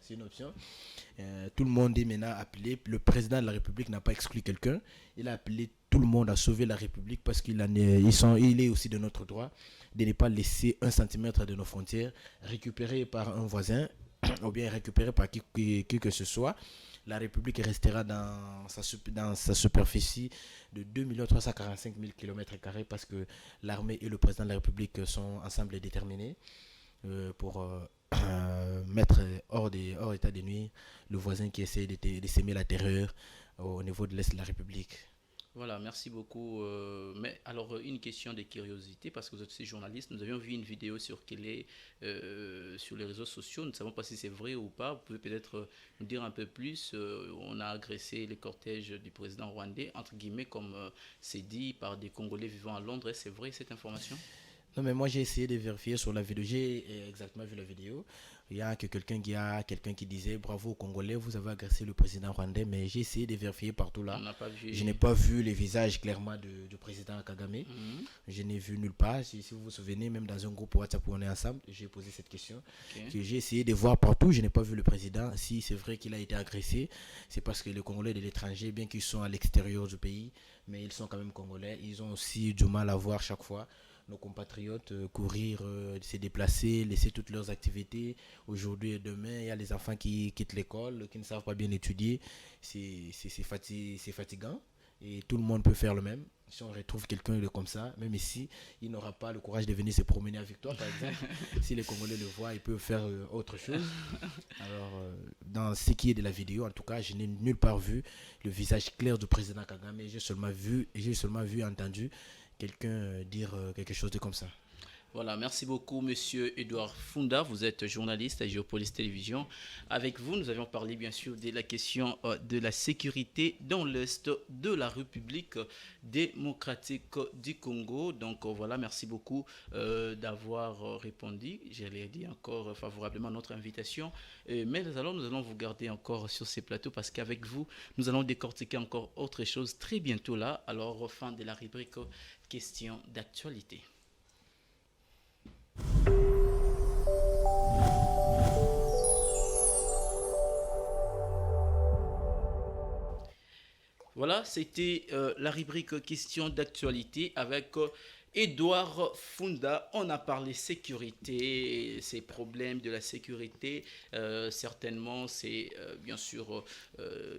Tout le monde est maintenant appelé. Le président de la République n'a pas exclu quelqu'un. Il a appelé tout le monde à sauver la République parce il est aussi de notre droit de ne pas laisser 1 centimètre de nos frontières récupéré par un voisin ou bien récupéré par qui que ce soit. La République restera dans sa superficie de 2 345 000 km² parce que l'armée et le président de la République sont ensemble déterminés pour mettre hors état de nuire le voisin qui essaie de s'aimer la terreur au niveau de l'Est de la République. Voilà, merci beaucoup. Mais alors, une question de curiosité, parce que vous êtes aussi journaliste. Nous avions vu une vidéo sur Kelly sur les réseaux sociaux. Nous ne savons pas si c'est vrai ou pas. Vous pouvez peut-être nous dire un peu plus. On a agressé les cortèges du président rwandais, entre guillemets, comme c'est dit par des Congolais vivant à Londres. C'est vrai cette information? Non, mais moi j'ai essayé de vérifier sur la vidéo. J'ai exactement vu la vidéo. Il y a quelqu'un qui disait bravo aux Congolais, vous avez agressé le président rwandais, mais j'ai essayé de vérifier partout là. Je n'ai pas vu les visages clairement du président Kagame. Je n'ai vu nulle part. Si vous vous souvenez, même dans un groupe WhatsApp où on est ensemble, j'ai posé cette question. J'ai essayé de voir partout, je n'ai pas vu le président. Si c'est vrai qu'il a été agressé, c'est parce que les Congolais de l'étranger, bien qu'ils soient à l'extérieur du pays, mais ils sont quand même Congolais. Ils ont aussi du mal à voir chaque fois nos compatriotes courir, se déplacer, laisser toutes leurs activités. Aujourd'hui et demain, il y a les enfants qui quittent l'école, qui ne savent pas bien étudier. C'est fatigant et tout le monde peut faire le même. Si on retrouve quelqu'un de comme ça, même ici, il n'aura pas le courage de venir se promener avec toi, par exemple. Si les Congolais le voient, ils peuvent faire autre chose. Alors, dans ce qui est de la vidéo, en tout cas, je n'ai nulle part vu le visage clair du président Kagame. J'ai seulement vu et entendu quelqu'un dire quelque chose de comme ça. Voilà, merci beaucoup, monsieur Edouard Funda. Vous êtes journaliste à Géopolis Télévision. Avec vous, nous avions parlé bien sûr de la question de la sécurité dans l'Est de la République démocratique du Congo. Donc voilà, merci beaucoup d'avoir répondu, j'allais dire encore favorablement à notre invitation. Mais nous allons vous garder encore sur ces plateaux parce qu'avec vous, nous allons décortiquer encore autre chose très bientôt là. Alors, fin de la rubrique questions d'actualité. Voilà, c'était la rubrique questions d'actualité avec Edouard Funda. On a parlé sécurité, ces problèmes de la sécurité. Certainement, c'est bien sûr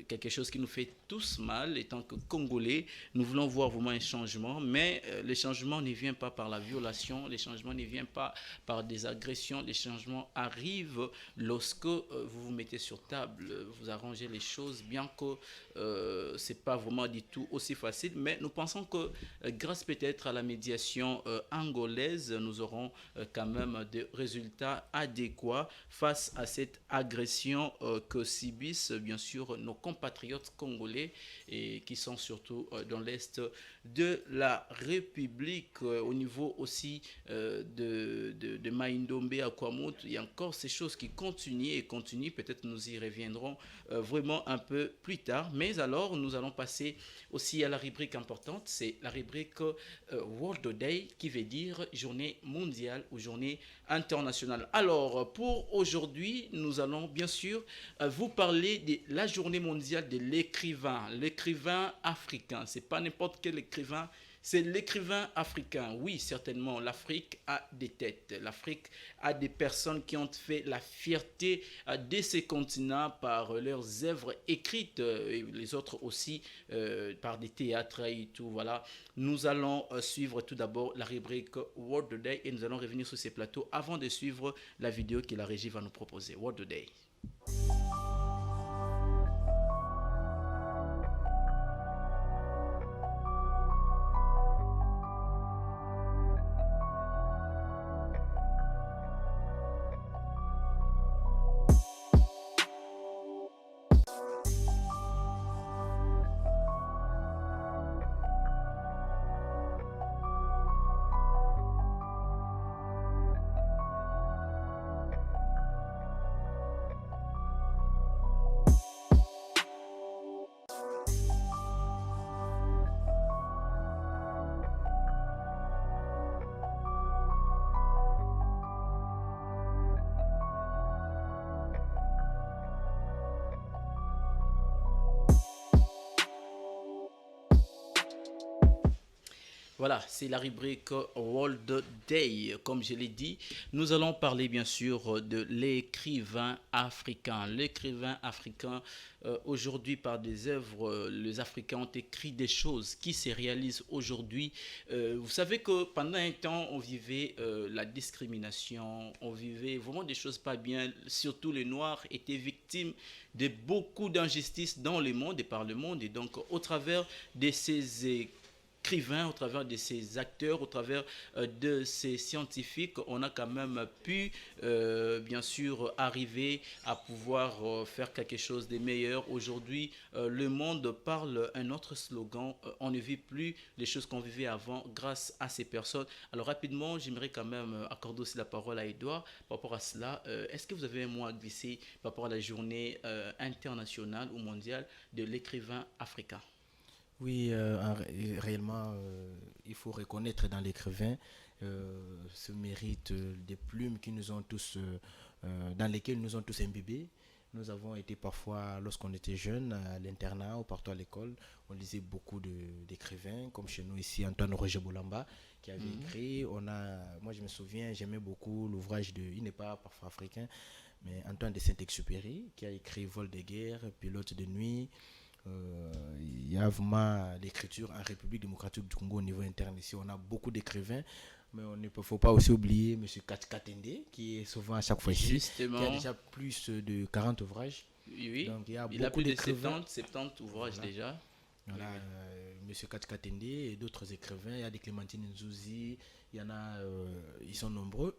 quelque chose qui nous fait tous mal. En tant que Congolais, nous voulons voir vraiment un changement, mais le changement ne vient pas par la violation, le changement ne vient pas par des agressions. Les changements arrivent lorsque vous vous mettez sur table, vous arrangez les choses, bien que ce n'est pas vraiment du tout aussi facile. Mais nous pensons que grâce peut-être à la médiation angolaise, nous aurons quand même des résultats adéquats face à cette agression que subissent bien sûr nos compatriotes congolais et qui sont surtout dans l'Est de la République. Au niveau aussi de Maïndombe à Kwamut, il y a encore ces choses qui continuent. Peut-être nous y reviendrons vraiment un peu plus tard. Mais alors, nous allons passer aussi à la rubrique importante. C'est la rubrique World Day, qui veut dire journée mondiale ou journée internationale. Alors, pour aujourd'hui, nous allons bien sûr vous parler de la journée mondiale de l'écrivain africain. C'est pas n'importe quel écrivain, C'est l'écrivain africain. Oui, certainement, l'Afrique a des têtes. L'Afrique a des personnes qui ont fait la fierté de ces continents par leurs œuvres écrites, et les autres aussi par des théâtres et tout. Voilà. Nous allons suivre tout d'abord la rubrique Word the Day et nous allons revenir sur ces plateaux avant de suivre la vidéo que la régie va nous proposer. Word the Day. Voilà, c'est la rubrique World Day. Comme je l'ai dit, nous allons parler bien sûr de l'écrivain africain. L'écrivain africain, aujourd'hui par des œuvres, les Africains ont écrit des choses qui se réalisent aujourd'hui. Vous savez que pendant un temps, on vivait la discrimination, on vivait vraiment des choses pas bien. Surtout les Noirs étaient victimes de beaucoup d'injustices dans le monde et par le monde. Et donc, au travers de ces écrivains, au travers de ces acteurs, au travers de ces scientifiques, on a quand même pu bien sûr arriver à pouvoir faire quelque chose de meilleur. Aujourd'hui, le monde parle un autre slogan, on ne vit plus les choses qu'on vivait avant grâce à ces personnes. Alors rapidement, j'aimerais quand même accorder aussi la parole à Edouard par rapport à cela. Est-ce que vous avez un mot à glisser par rapport à la journée internationale ou mondiale de l'écrivain africain? Oui, réellement, il faut reconnaître dans l'écrivain ce mérite des plumes qui nous ont tous, dans lesquelles nous ont tous imbibés. Nous avons été parfois, lorsqu'on était jeunes, à l'internat ou partout à l'école, on lisait beaucoup d'écrivains, comme chez nous ici, Antoine Roger Bolamba, qui avait écrit. Moi, je me souviens, j'aimais beaucoup l'ouvrage il n'est pas parfois africain, mais Antoine de Saint-Exupéry, qui a écrit Vol de guerre, Pilote de nuit. Il y a vraiment l'écriture en République démocratique du Congo au niveau interne. Ici, on a beaucoup d'écrivains, mais il ne faut pas aussi oublier M. Katende, qui est souvent à chaque fois ici, Justement. qui a déjà plus de 40 ouvrages. Oui, Donc, il a beaucoup plus de d'écrivains. 70 ouvrages Voilà. déjà. Voilà, M. Katende et d'autres écrivains. Il y a des Clémentine Nzouzi, il y en a, ils sont nombreux.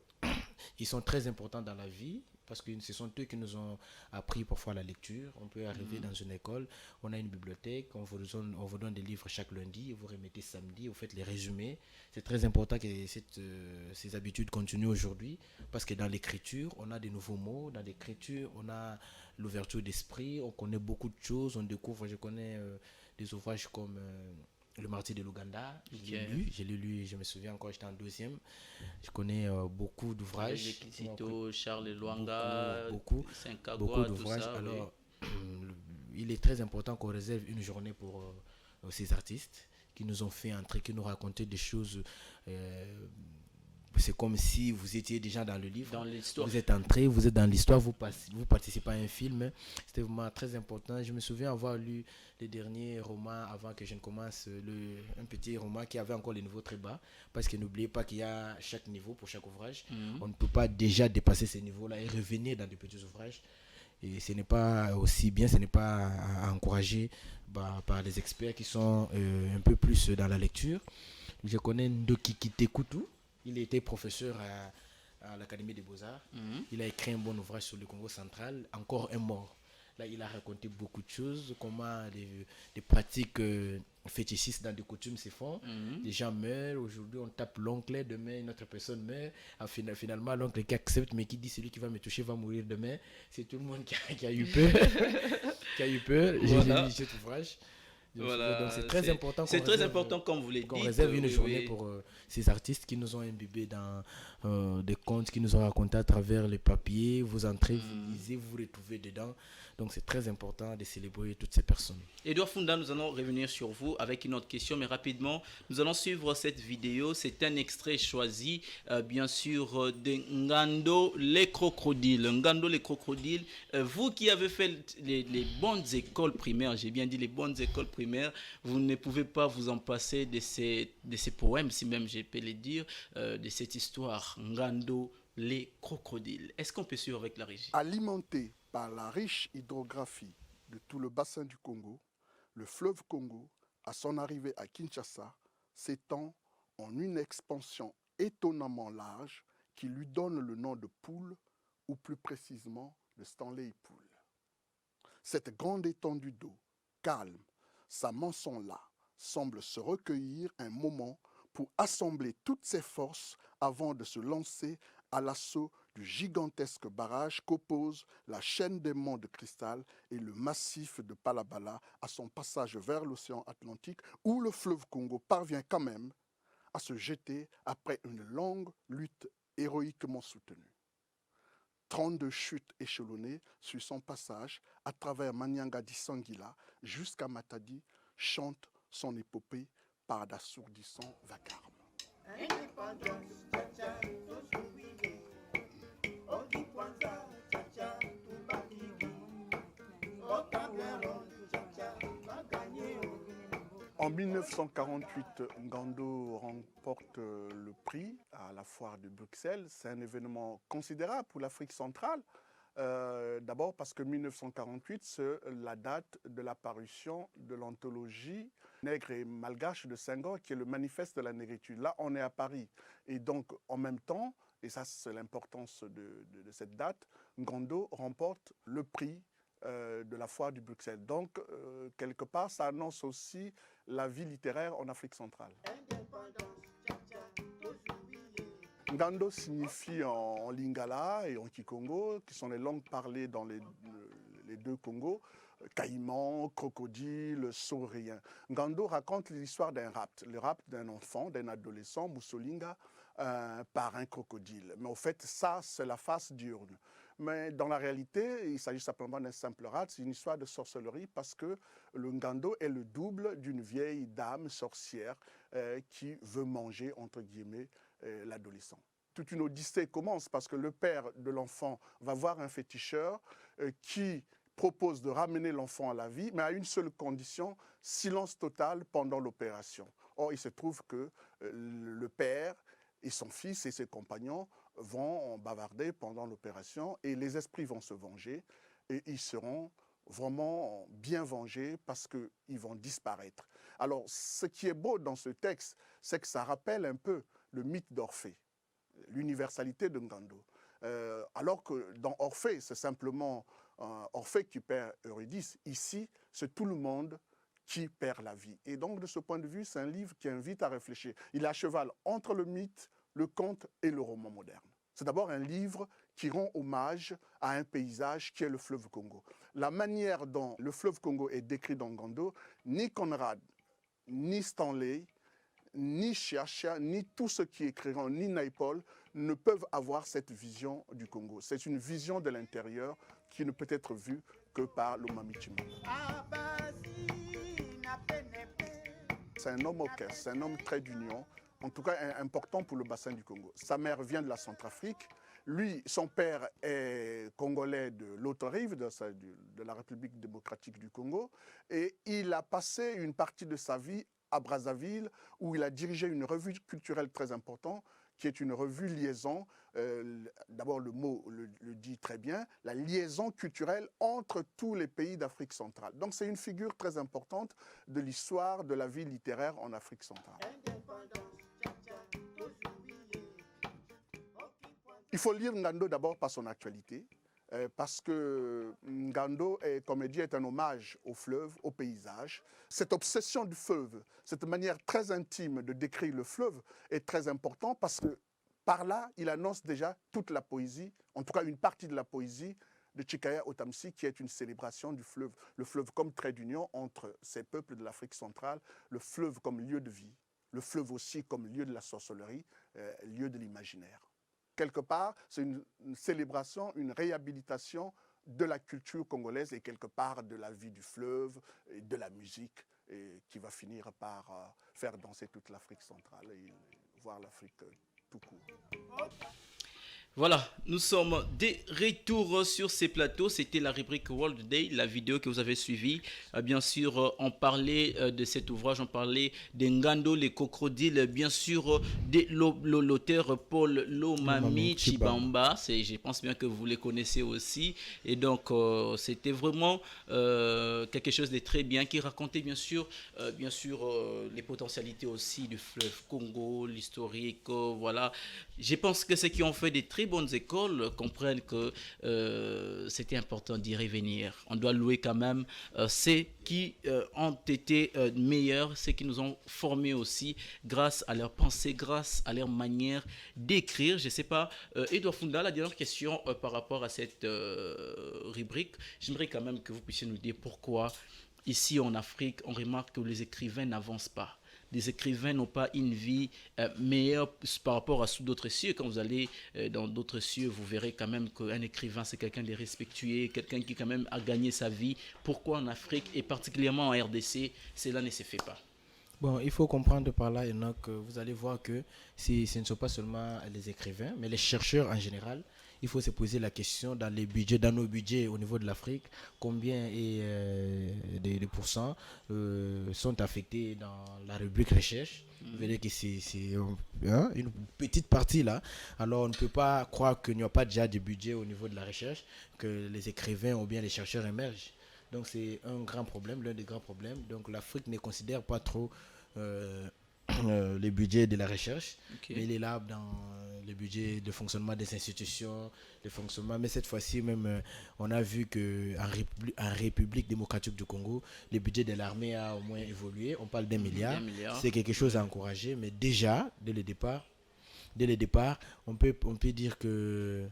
Ils sont très importants dans la vie parce que ce sont eux qui nous ont appris parfois la lecture. On peut arriver dans une école, on a une bibliothèque, on vous donne des livres chaque lundi, vous remettez samedi, vous faites les résumés. C'est très important que ces habitudes continuent aujourd'hui parce que dans l'écriture, on a des nouveaux mots. Dans l'écriture, on a l'ouverture d'esprit, on connaît beaucoup de choses, on découvre, je connais des ouvrages comme Le Martyr de l'Ouganda, je l'ai lu, je me souviens encore, j'étais en deuxième. Je connais beaucoup d'ouvrages. Kizito, Charles Luanga, beaucoup Sinkagwa, tout d'ouvrages. ça. Alors, il est très important qu'on réserve une journée pour ces artistes qui nous ont fait entrer, qui nous racontaient des choses. C'est comme si vous étiez déjà dans le livre. Dans l'histoire. Vous êtes entré, vous êtes dans l'histoire, vous participez à un film. C'était vraiment très important. Je me souviens avoir lu les derniers romans avant que je ne commence, un petit roman qui avait encore les niveaux très bas. Parce que n'oubliez pas qu'il y a chaque niveau pour chaque ouvrage. On ne peut pas déjà dépasser ces niveaux-là et revenir dans des petits ouvrages. Et ce n'est pas aussi bien, ce n'est pas à encourager par les experts qui sont un peu plus dans la lecture. Je connais Ndoki Kitekutu. Il était professeur à l'Académie des Beaux-Arts. Il a écrit un bon ouvrage sur le Congo central, Encore un mort. Là, il a raconté beaucoup de choses, comment des pratiques fétichistes dans des coutumes se font. Les gens meurent, aujourd'hui on tape l'oncle, demain une autre personne meurt. Finalement, l'oncle qui accepte, mais qui dit celui qui va me toucher va mourir demain. C'est tout le monde qui a eu peur. Qui a eu peur. Voilà. J'ai lu cet ouvrage. Voilà, donc c'est très important. C'est très important, comme vous l'avez dit. Qu'on réserve une journée pour ces artistes qui nous ont imbibés dans des contes qui nous ont racontés à travers les papiers. Vous entrez, vous lisez, vous vous retrouvez dedans. Donc c'est très important de célébrer toutes ces personnes. Edouard Funda, nous allons revenir sur vous avec une autre question, mais rapidement, nous allons suivre cette vidéo. C'est un extrait choisi, bien sûr, de Ngando les crocodiles. Ngando les crocodiles, vous qui avez fait les bonnes écoles primaires, j'ai bien dit les bonnes écoles primaires, vous ne pouvez pas vous en passer de ces poèmes, si même je peux les dire, de cette histoire. Ngando les crocodiles. Est-ce qu'on peut suivre avec la régie? Alimenté par la riche hydrographie de tout le bassin du Congo, le fleuve Congo, à son arrivée à Kinshasa, s'étend en une expansion étonnamment large qui lui donne le nom de Poule, ou plus précisément de Stanley Pool. Cette grande étendue d'eau, calme, s'amançant-là, semble se recueillir un moment pour assembler toutes ses forces avant de se lancer à l'assaut du gigantesque barrage qu'opposent la chaîne des monts de cristal et le massif de Palabala à son passage vers l'océan Atlantique, où le fleuve Congo parvient quand même à se jeter après une longue lutte héroïquement soutenue. 32 chutes échelonnées sur son passage à travers Manianga d'Isangila jusqu'à Matadi chantent son épopée par d'assourdissants vacarmes. En 1948, Ngando remporte le prix à la foire de Bruxelles. C'est un événement considérable pour l'Afrique centrale. D'abord parce que 1948, c'est la date de l'apparition de l'anthologie Nègre et Malgache de Senghor, qui est le manifeste de la négritude. Là, on est à Paris. Et donc, en même temps, et ça c'est l'importance de cette date, Ngando remporte le prix de la foire du Bruxelles. Donc, quelque part, ça annonce aussi la vie littéraire en Afrique centrale. Ngando signifie en lingala et en kikongo, qui sont les langues parlées dans les deux Congos, caïman, crocodile, saurien. Ngando raconte l'histoire d'un rapt, le rapt d'un enfant, d'un adolescent, Moussolinga, par un crocodile. Mais au fait, ça, c'est la face diurne. Mais dans la réalité, il s'agit simplement d'un simple rat. C'est une histoire de sorcellerie parce que le Ngando est le double d'une vieille dame sorcière qui veut manger, entre guillemets, l'adolescent. Toute une odyssée commence parce que le père de l'enfant va voir un féticheur qui propose de ramener l'enfant à la vie, mais à une seule condition, silence total pendant l'opération. Or, il se trouve que le père et son fils et ses compagnons vont bavarder pendant l'opération et les esprits vont se venger et ils seront vraiment bien vengés parce qu'ils vont disparaître. Alors, ce qui est beau dans ce texte, c'est que ça rappelle un peu le mythe d'Orphée, l'universalité de Ngando. Alors que dans Orphée, c'est simplement Orphée qui perd Eurydice. Ici, c'est tout le monde qui perd la vie. Et donc, de ce point de vue, c'est un livre qui invite à réfléchir. Il est à cheval entre le mythe, le conte et le roman moderne. C'est d'abord un livre qui rend hommage à un paysage qui est le fleuve Congo. La manière dont le fleuve Congo est décrit dans Ngando, ni Conrad, ni Stanley, ni Chiacha, ni tous ceux qui écriront, ni Naipaul, ne peuvent avoir cette vision du Congo. C'est une vision de l'intérieur qui ne peut être vue que par l'Omami Chimamba. C'est un homme orchestre, c'est un homme très d'union, en tout cas important pour le bassin du Congo. Sa mère vient de la Centrafrique. Lui, son père est congolais de l'autre rive, de la République démocratique du Congo. Et il a passé une partie de sa vie à Brazzaville, où il a dirigé une revue culturelle très importante, qui est une revue liaison. D'abord, le mot le dit très bien, la liaison culturelle entre tous les pays d'Afrique centrale. Donc, c'est une figure très importante de l'histoire de la vie littéraire en Afrique centrale. Il faut lire Ngando d'abord par son actualité, parce que Ngando, comme il dit, est un hommage au fleuve, au paysage. Cette obsession du fleuve, cette manière très intime de décrire le fleuve est très importante parce que par là, il annonce déjà toute la poésie, en tout cas une partie de la poésie de Chikaya Otamsi, qui est une célébration du fleuve. Le fleuve comme trait d'union entre ces peuples de l'Afrique centrale, le fleuve comme lieu de vie, le fleuve aussi comme lieu de la sorcellerie, lieu de l'imaginaire. Quelque part, c'est une célébration, une réhabilitation de la culture congolaise et quelque part de la vie du fleuve et de la musique et qui va finir par faire danser toute l'Afrique centrale et voir l'Afrique tout court. Voilà, nous sommes des retours sur ces plateaux. C'était la rubrique World Day, la vidéo que vous avez suivie. Bien sûr, on parlait de cet ouvrage, on parlait des Ngando, les crocodiles, bien sûr, de l'auteur Paul Lomami Chibamba. Je pense bien que vous les connaissez aussi. Et donc, c'était vraiment quelque chose de très bien qui racontait bien sûr, les potentialités aussi du fleuve Congo, l'historique, voilà. Je pense que ceux qui ont fait des très bonnes écoles comprennent que c'était important d'y revenir. On doit louer quand même ceux qui ont été meilleurs, ceux qui nous ont formés aussi grâce à leur pensée, grâce à leur manière d'écrire. Je ne sais pas, Edouard Funda, la dernière question par rapport à cette rubrique, j'aimerais quand même que vous puissiez nous dire pourquoi ici en Afrique, on remarque que les écrivains n'avancent pas. Les écrivains n'ont pas une vie meilleure par rapport à d'autres cieux. Quand vous allez dans d'autres cieux, vous verrez quand même qu'un écrivain, c'est quelqu'un de respectué, quelqu'un qui quand même a gagné sa vie. Pourquoi en Afrique et particulièrement en RDC, cela ne se fait pas? Bon, il faut comprendre par là, Enoch, que vous allez voir que ce ne sont pas seulement les écrivains, mais les chercheurs en général. Il faut se poser la question dans les budgets, dans nos budgets au niveau de l'Afrique, combien des pourcents sont affectés dans la rubrique recherche. Vous verrez que c'est une petite partie là. Alors on ne peut pas croire qu'il n'y a pas déjà de budget au niveau de la recherche, que les écrivains ou bien les chercheurs émergent. Donc c'est un grand problème, l'un des grands problèmes. Donc l'Afrique ne considère pas trop le budget de la recherche, mais il est là dans le budget de fonctionnement des institutions, de fonctionnement. Mais cette fois-ci même, on a vu qu'en République démocratique du Congo, le budget de l'armée a au moins évolué. On parle d'1 milliard. C'est quelque chose à encourager, mais déjà, dès le départ, on peut dire que...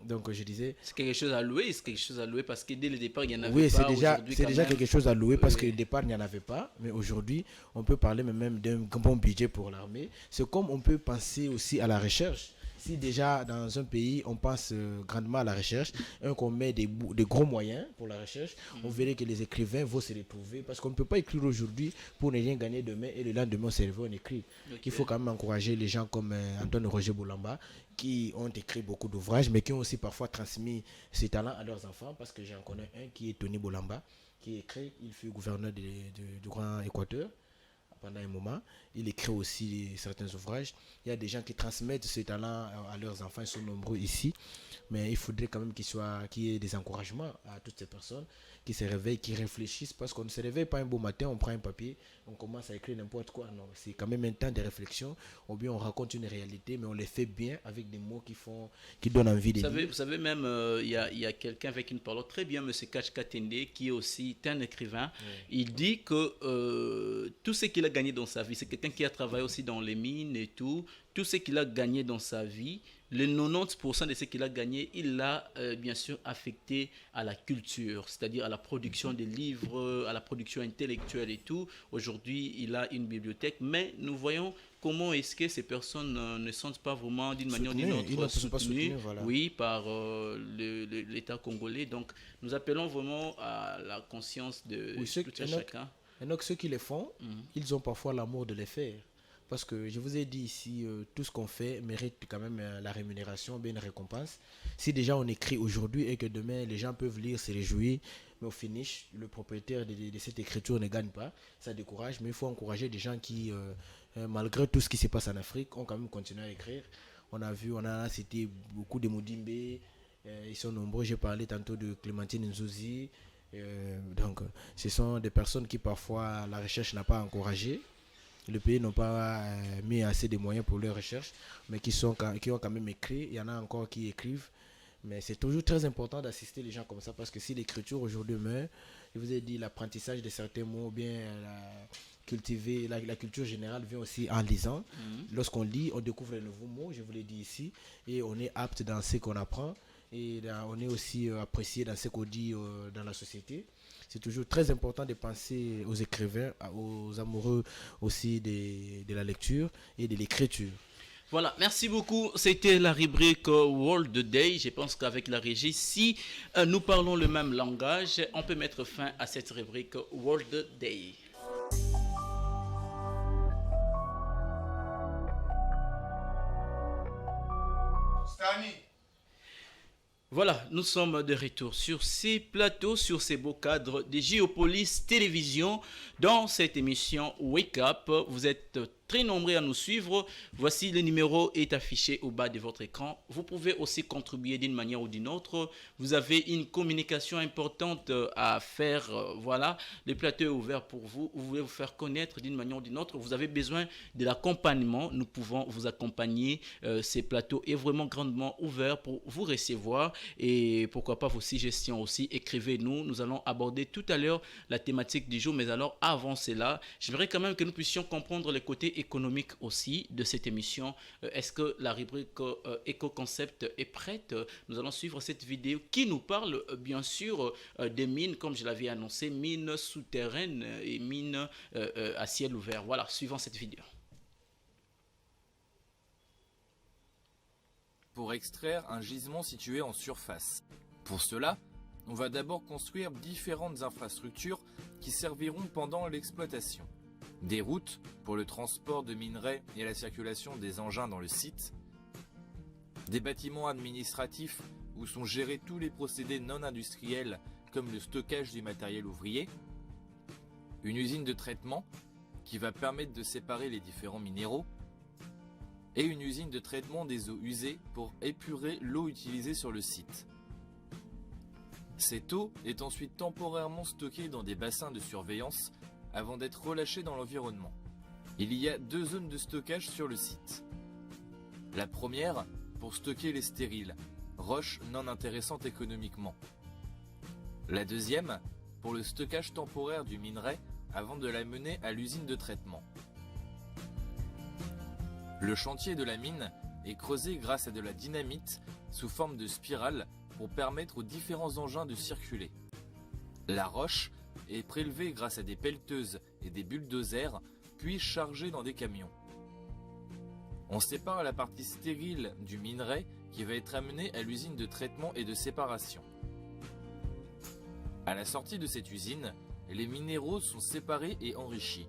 donc je disais... C'est quelque chose à louer, parce que dès le départ, il y en avait pas. Oui, c'est déjà quelque chose à louer parce qu'au départ, il n'y en avait pas. Mais aujourd'hui, on peut parler même d'un bon budget pour l'armée. C'est comme on peut penser aussi à la recherche. Si déjà dans un pays, on pense grandement à la recherche, qu'on met des gros moyens pour la recherche, on verrait que les écrivains vont se retrouver parce qu'on ne peut pas écrire aujourd'hui pour ne rien gagner demain et le lendemain, on écrit. Il faut quand même encourager les gens comme Antoine Roger Boulamba qui ont écrit beaucoup d'ouvrages, mais qui ont aussi parfois transmis ces talents à leurs enfants, parce que j'en connais un qui est Tony Boulamba, qui écrit, il fut gouverneur du Grand Équateur pendant un moment. Il écrit aussi certains ouvrages. Il y a des gens qui transmettent ces talents à leurs enfants, ils sont nombreux ici, mais il faudrait quand même qu'il y ait des encouragements à toutes ces personnes qui se réveillent, qui réfléchissent, parce qu'on ne se réveille pas un beau matin, on prend un papier, on commence à écrire n'importe quoi. Non, c'est quand même un temps de réflexion, ou bien on raconte une réalité, mais on les fait bien avec des mots qui donnent envie de lire. Vous savez même, il y a quelqu'un avec une parole très bien, M. Kach Katende, qui est aussi un écrivain. Il dit que tout ce qu'il a gagné dans sa vie, c'est quelqu'un qui a travaillé aussi dans les mines et tout ce qu'il a gagné dans sa vie, le 90% de ce qu'il a gagné, il l'a bien sûr affecté à la culture, c'est-à-dire à la production des livres, à la production intellectuelle et tout. Aujourd'hui, il a une bibliothèque, mais nous voyons comment est-ce que ces personnes ne sont pas vraiment d'une manière ou d'une autre soutenues, voilà. Oui, par l'État congolais. Donc, nous appelons vraiment à la conscience de tout chacun. Et donc, ceux qui les font, ils ont parfois l'amour de les faire. Parce que je vous ai dit ici, tout ce qu'on fait mérite quand même la rémunération, bien une récompense. Si déjà on écrit aujourd'hui et que demain les gens peuvent lire, se réjouir, mais au finish, le propriétaire de cette écriture ne gagne pas, ça décourage. Mais il faut encourager des gens qui, malgré tout ce qui se passe en Afrique, ont quand même continué à écrire. On a cité beaucoup de Moudimbe, ils sont nombreux. J'ai parlé tantôt de Clémentine Nzouzi. Donc, ce sont des personnes qui parfois la recherche n'a pas encouragé. Le pays n'a pas mis assez de moyens pour leur recherche, mais qui ont quand même écrit. Il y en a encore qui écrivent. Mais c'est toujours très important d'assister les gens comme ça, parce que si l'écriture aujourd'hui meurt, je vous ai dit, l'apprentissage de certains mots, bien cultiver, la culture générale vient aussi en lisant. Lorsqu'on lit, on découvre de nouveaux mots, je vous l'ai dit ici, et on est apte dans ce qu'on apprend, et là, on est aussi apprécié dans ce qu'on dit dans la société. C'est toujours très important de penser aux écrivains, aux amoureux aussi de la lecture et de l'écriture. Voilà, merci beaucoup. C'était la rubrique World Day. Je pense qu'avec la régie, si nous parlons le même langage, on peut mettre fin à cette rubrique World Day. Voilà, nous sommes de retour sur ces plateaux, sur ces beaux cadres de Géopolis Télévision. Dans cette émission Wake Up, vous êtes très nombreux à nous suivre. Voici le numéro est affiché au bas de votre écran. Vous pouvez aussi contribuer d'une manière ou d'une autre. Vous avez une communication importante à faire. Voilà, le plateau est ouvert pour vous. Vous voulez vous faire connaître d'une manière ou d'une autre. Vous avez besoin de l'accompagnement. Nous pouvons vous accompagner. Ces plateaux est vraiment grandement ouvert pour vous recevoir. Et pourquoi pas vos suggestions aussi. Écrivez-nous. Nous allons aborder tout à l'heure la thématique du jour. Mais alors, avant cela, j'aimerais quand même que nous puissions comprendre les côtés économique aussi de cette émission. Est-ce que la rubrique Éco-Concept est prête? Nous allons suivre cette vidéo qui nous parle bien sûr des mines, comme je l'avais annoncé, mines souterraines et mines à ciel ouvert. Voilà, suivons cette vidéo. Pour extraire un gisement situé en surface. Pour cela, on va d'abord construire différentes infrastructures qui serviront pendant l'exploitation. Des routes pour le transport de minerais et la circulation des engins dans le site, des bâtiments administratifs où sont gérés tous les procédés non industriels comme le stockage du matériel ouvrier, une usine de traitement qui va permettre de séparer les différents minéraux, et une usine de traitement des eaux usées pour épurer l'eau utilisée sur le site. Cette eau est ensuite temporairement stockée dans des bassins de surveillance avant d'être relâchée dans l'environnement. Il y a deux zones de stockage sur le site. La première, pour stocker les stériles, roches non intéressantes économiquement. La deuxième, pour le stockage temporaire du minerai avant de l'amener à l'usine de traitement. Le chantier de la mine est creusé grâce à de la dynamite sous forme de spirale pour permettre aux différents engins de circuler. La roche est prélevée grâce à des pelleteuses et des bulldozers, puis chargée dans des camions. On sépare la partie stérile du minerai qui va être amené à l'usine de traitement et de séparation. À la sortie de cette usine, les minéraux sont séparés et enrichis.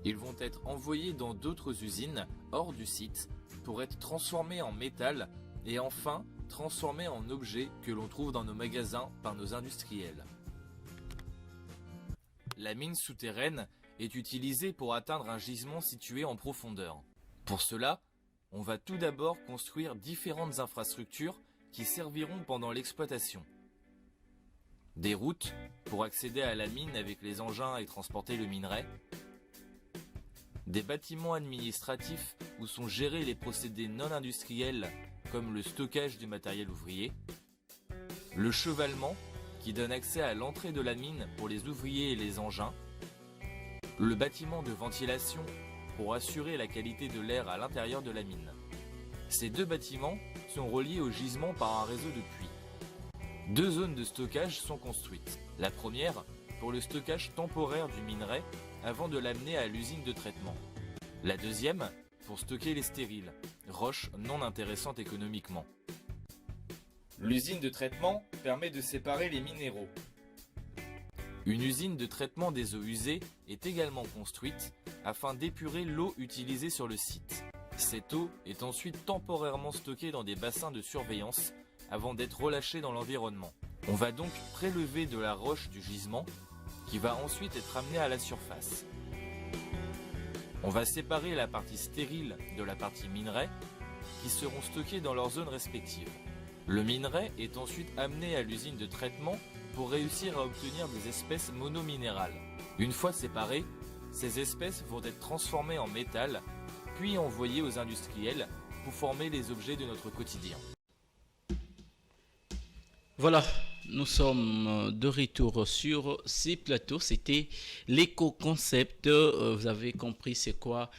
Ils vont être envoyés dans d'autres usines hors du site pour être transformés en métal et enfin transformés en objets que l'on trouve dans nos magasins par nos industriels. La mine souterraine est utilisée pour atteindre un gisement situé en profondeur. Pour cela, on va tout d'abord construire différentes infrastructures qui serviront pendant l'exploitation. Des routes pour accéder à la mine avec les engins et transporter le minerai. Des bâtiments administratifs où sont gérés les procédés non industriels comme le stockage du matériel ouvrier. Le chevalement qui donne accès à l'entrée de la mine pour les ouvriers et les engins. Le bâtiment de ventilation pour assurer la qualité de l'air à l'intérieur de la mine. Ces deux bâtiments sont reliés au gisement par un réseau de puits. Deux zones de stockage sont construites. La première pour le stockage temporaire du minerai avant de l'amener à l'usine de traitement. La deuxième pour stocker les stériles, roches non intéressantes économiquement. L'usine de traitement permet de séparer les minéraux. Une usine de traitement des eaux usées est également construite afin d'épurer l'eau utilisée sur le site. Cette eau est ensuite temporairement stockée dans des bassins de surveillance avant d'être relâchée dans l'environnement. On va donc prélever de la roche du gisement qui va ensuite être amenée à la surface. On va séparer la partie stérile de la partie minerai qui seront stockées dans leurs zones respectives. Le minerai est ensuite amené à l'usine de traitement pour réussir à obtenir des espèces monominérales. Une fois séparées, ces espèces vont être transformées en métal, puis envoyées aux industriels pour former les objets de notre quotidien. Voilà, nous sommes de retour sur ces plateaux. C'était l'éco-concept. Vous avez compris c'est quoi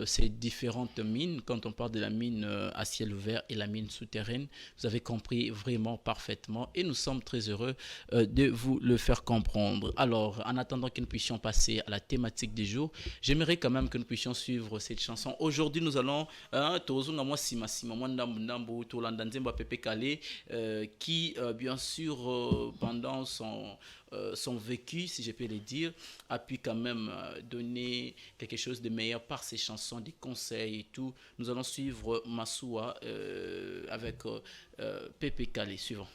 ces différentes mines. Quand on parle de la mine à ciel ouvert et la mine souterraine, vous avez compris vraiment parfaitement et nous sommes très heureux de vous le faire comprendre. Alors, en attendant que nous puissions passer à la thématique du jour, j'aimerais quand même que nous puissions suivre cette chanson. Aujourd'hui, nous allons qui, bien sûr, pendant son vécu, si je peux le dire, a pu quand même donner quelque chose de meilleur par ses chansons, des conseils et tout. Nous allons suivre Massoua avec Pépé Calé. Suivant.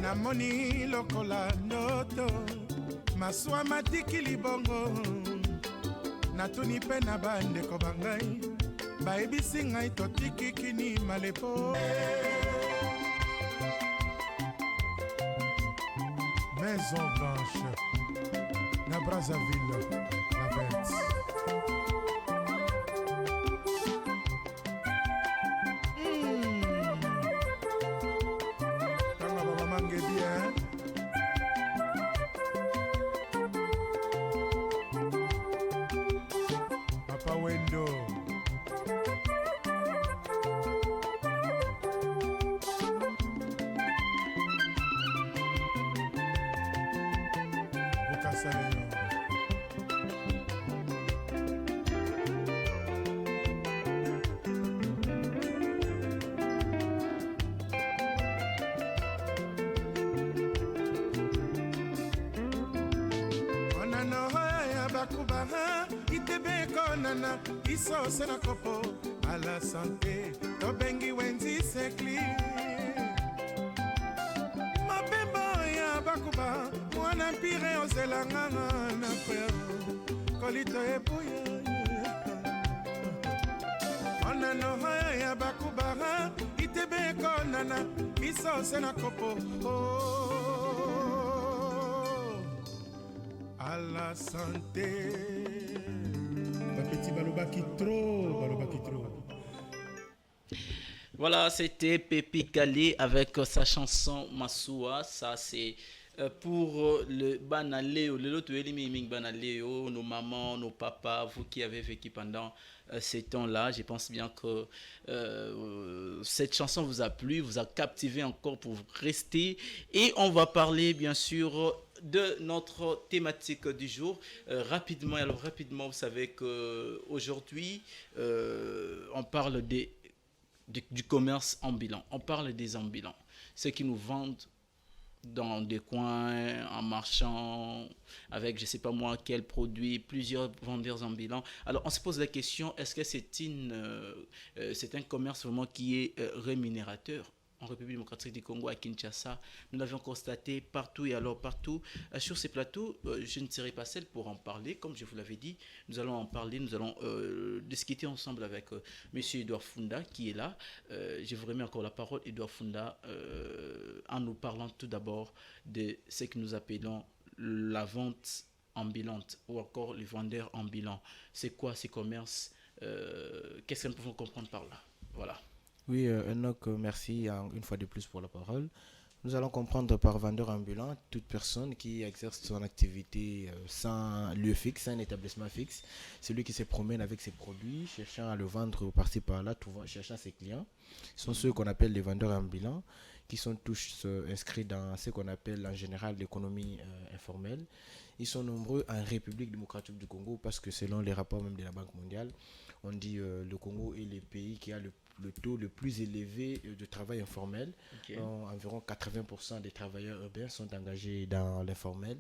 Namoni lokola noto Maswa matiki libongo natuni pe na bandeko bangai bayebisi ngai totiki kini malepo Maison Blanche na Brazzaville la bête Tanga baba mange bien Papa Wendo Bukasayo Onano ya bakubaha itebe konana iso sena kopo à la santé tobengi wenzi sekli mabembo ya bakuba mwana mpire ozelanganga na kweo kolito ebuya onano ya bakuba itebe konana iso sena kopo à la santé. Petit balobaki trop. Voilà, c'était Pépi Calé avec sa chanson Massoua. Ça, c'est pour le Banaléo, le lot de Banaléo, nos mamans, nos papas, vous qui avez vécu pendant ces temps-là. Je pense bien que cette chanson vous a plu, vous a captivé encore pour rester. Et on va parler, bien sûr, de notre thématique du jour. Rapidement, vous savez qu'aujourd'hui, on parle du commerce ambulant. On parle des ambulants. Ceux qui nous vendent dans des coins, en marchant avec, je ne sais pas moi, quel produit, plusieurs vendeurs ambulants. Alors, on se pose la question, est-ce que c'est un commerce vraiment qui est rémunérateur? En République démocratique du Congo, à Kinshasa, nous l'avions constaté partout et alors partout. Sur ces plateaux, je ne serai pas seul pour en parler. Comme je vous l'avais dit, nous allons en parler, nous allons discuter ensemble avec M. Edouard Funda qui est là. Je vous remets encore la parole, Edouard Funda, en nous parlant tout d'abord de ce que nous appelons la vente ambulante ou encore les vendeurs ambulants. C'est quoi ces commerces? Qu'est-ce que nous pouvons comprendre par là? Voilà. Oui, Enoch, merci une fois de plus pour la parole. Nous allons comprendre par vendeur ambulant toute personne qui exerce son activité sans lieu fixe, sans établissement fixe. Celui qui se promène avec ses produits, cherchant à le vendre par-ci par-là, cherchant ses clients. Ce sont ceux qu'on appelle les vendeurs ambulants, qui sont tous inscrits dans ce qu'on appelle en général l'économie informelle. Ils sont nombreux en République démocratique du Congo parce que selon les rapports même de la Banque mondiale, on dit le Congo est le pays qui a le taux le plus élevé de travail informel. Okay. Environ 80% des travailleurs urbains sont engagés dans l'informel.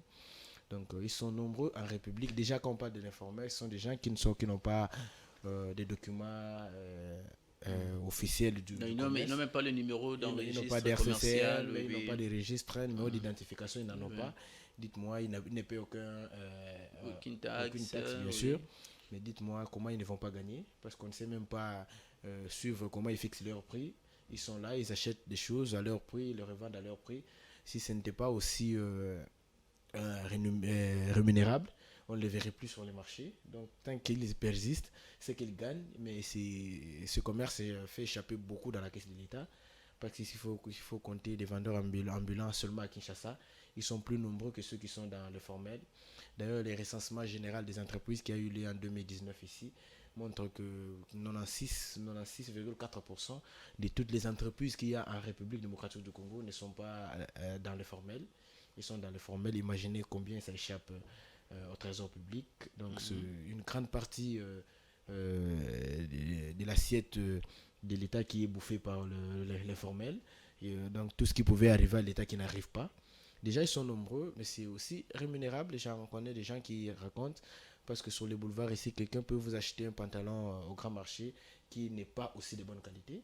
Donc ils sont nombreux en République. Déjà quand on parle de l'informel, ce sont des gens qui n'ont pas des documents officiels du non, ils n'ont même pas le numéro dans le registre commercial. Ils n'ont pas de registre, numéro d'identification, ils n'en ont pas. Dites-moi, ils ne paient aucune taxe, bien sûr. Mais dites-moi comment ils ne vont pas gagner, parce qu'on ne sait même pas suivre comment ils fixent leur prix. Ils sont là, ils achètent des choses à leur prix, ils les revendent à leur prix. Si ce n'était pas aussi rémunérable, on ne les verrait plus sur les marchés. Donc, tant qu'ils persistent, c'est qu'ils gagnent. Mais ce commerce fait échapper beaucoup dans la caisse de l'État. Parce qu'il faut compter des vendeurs ambulants seulement à Kinshasa. Ils sont plus nombreux que ceux qui sont dans le formel. D'ailleurs, les recensements généraux des entreprises qui a eu lieu en 2019 ici montrent que 96,4% de toutes les entreprises qu'il y a en République démocratique du Congo ne sont pas dans le formel. Ils sont dans le formel. Imaginez combien ça échappe au trésor public. Donc, c'est une grande partie de l'assiette de l'État qui est bouffée par le formel. Et, donc, tout ce qui pouvait arriver à l'État qui n'arrive pas. Déjà, ils sont nombreux, mais c'est aussi rémunérable. Déjà, on connaît des gens qui racontent, parce que sur les boulevards ici, quelqu'un peut vous acheter un pantalon au grand marché qui n'est pas aussi de bonne qualité.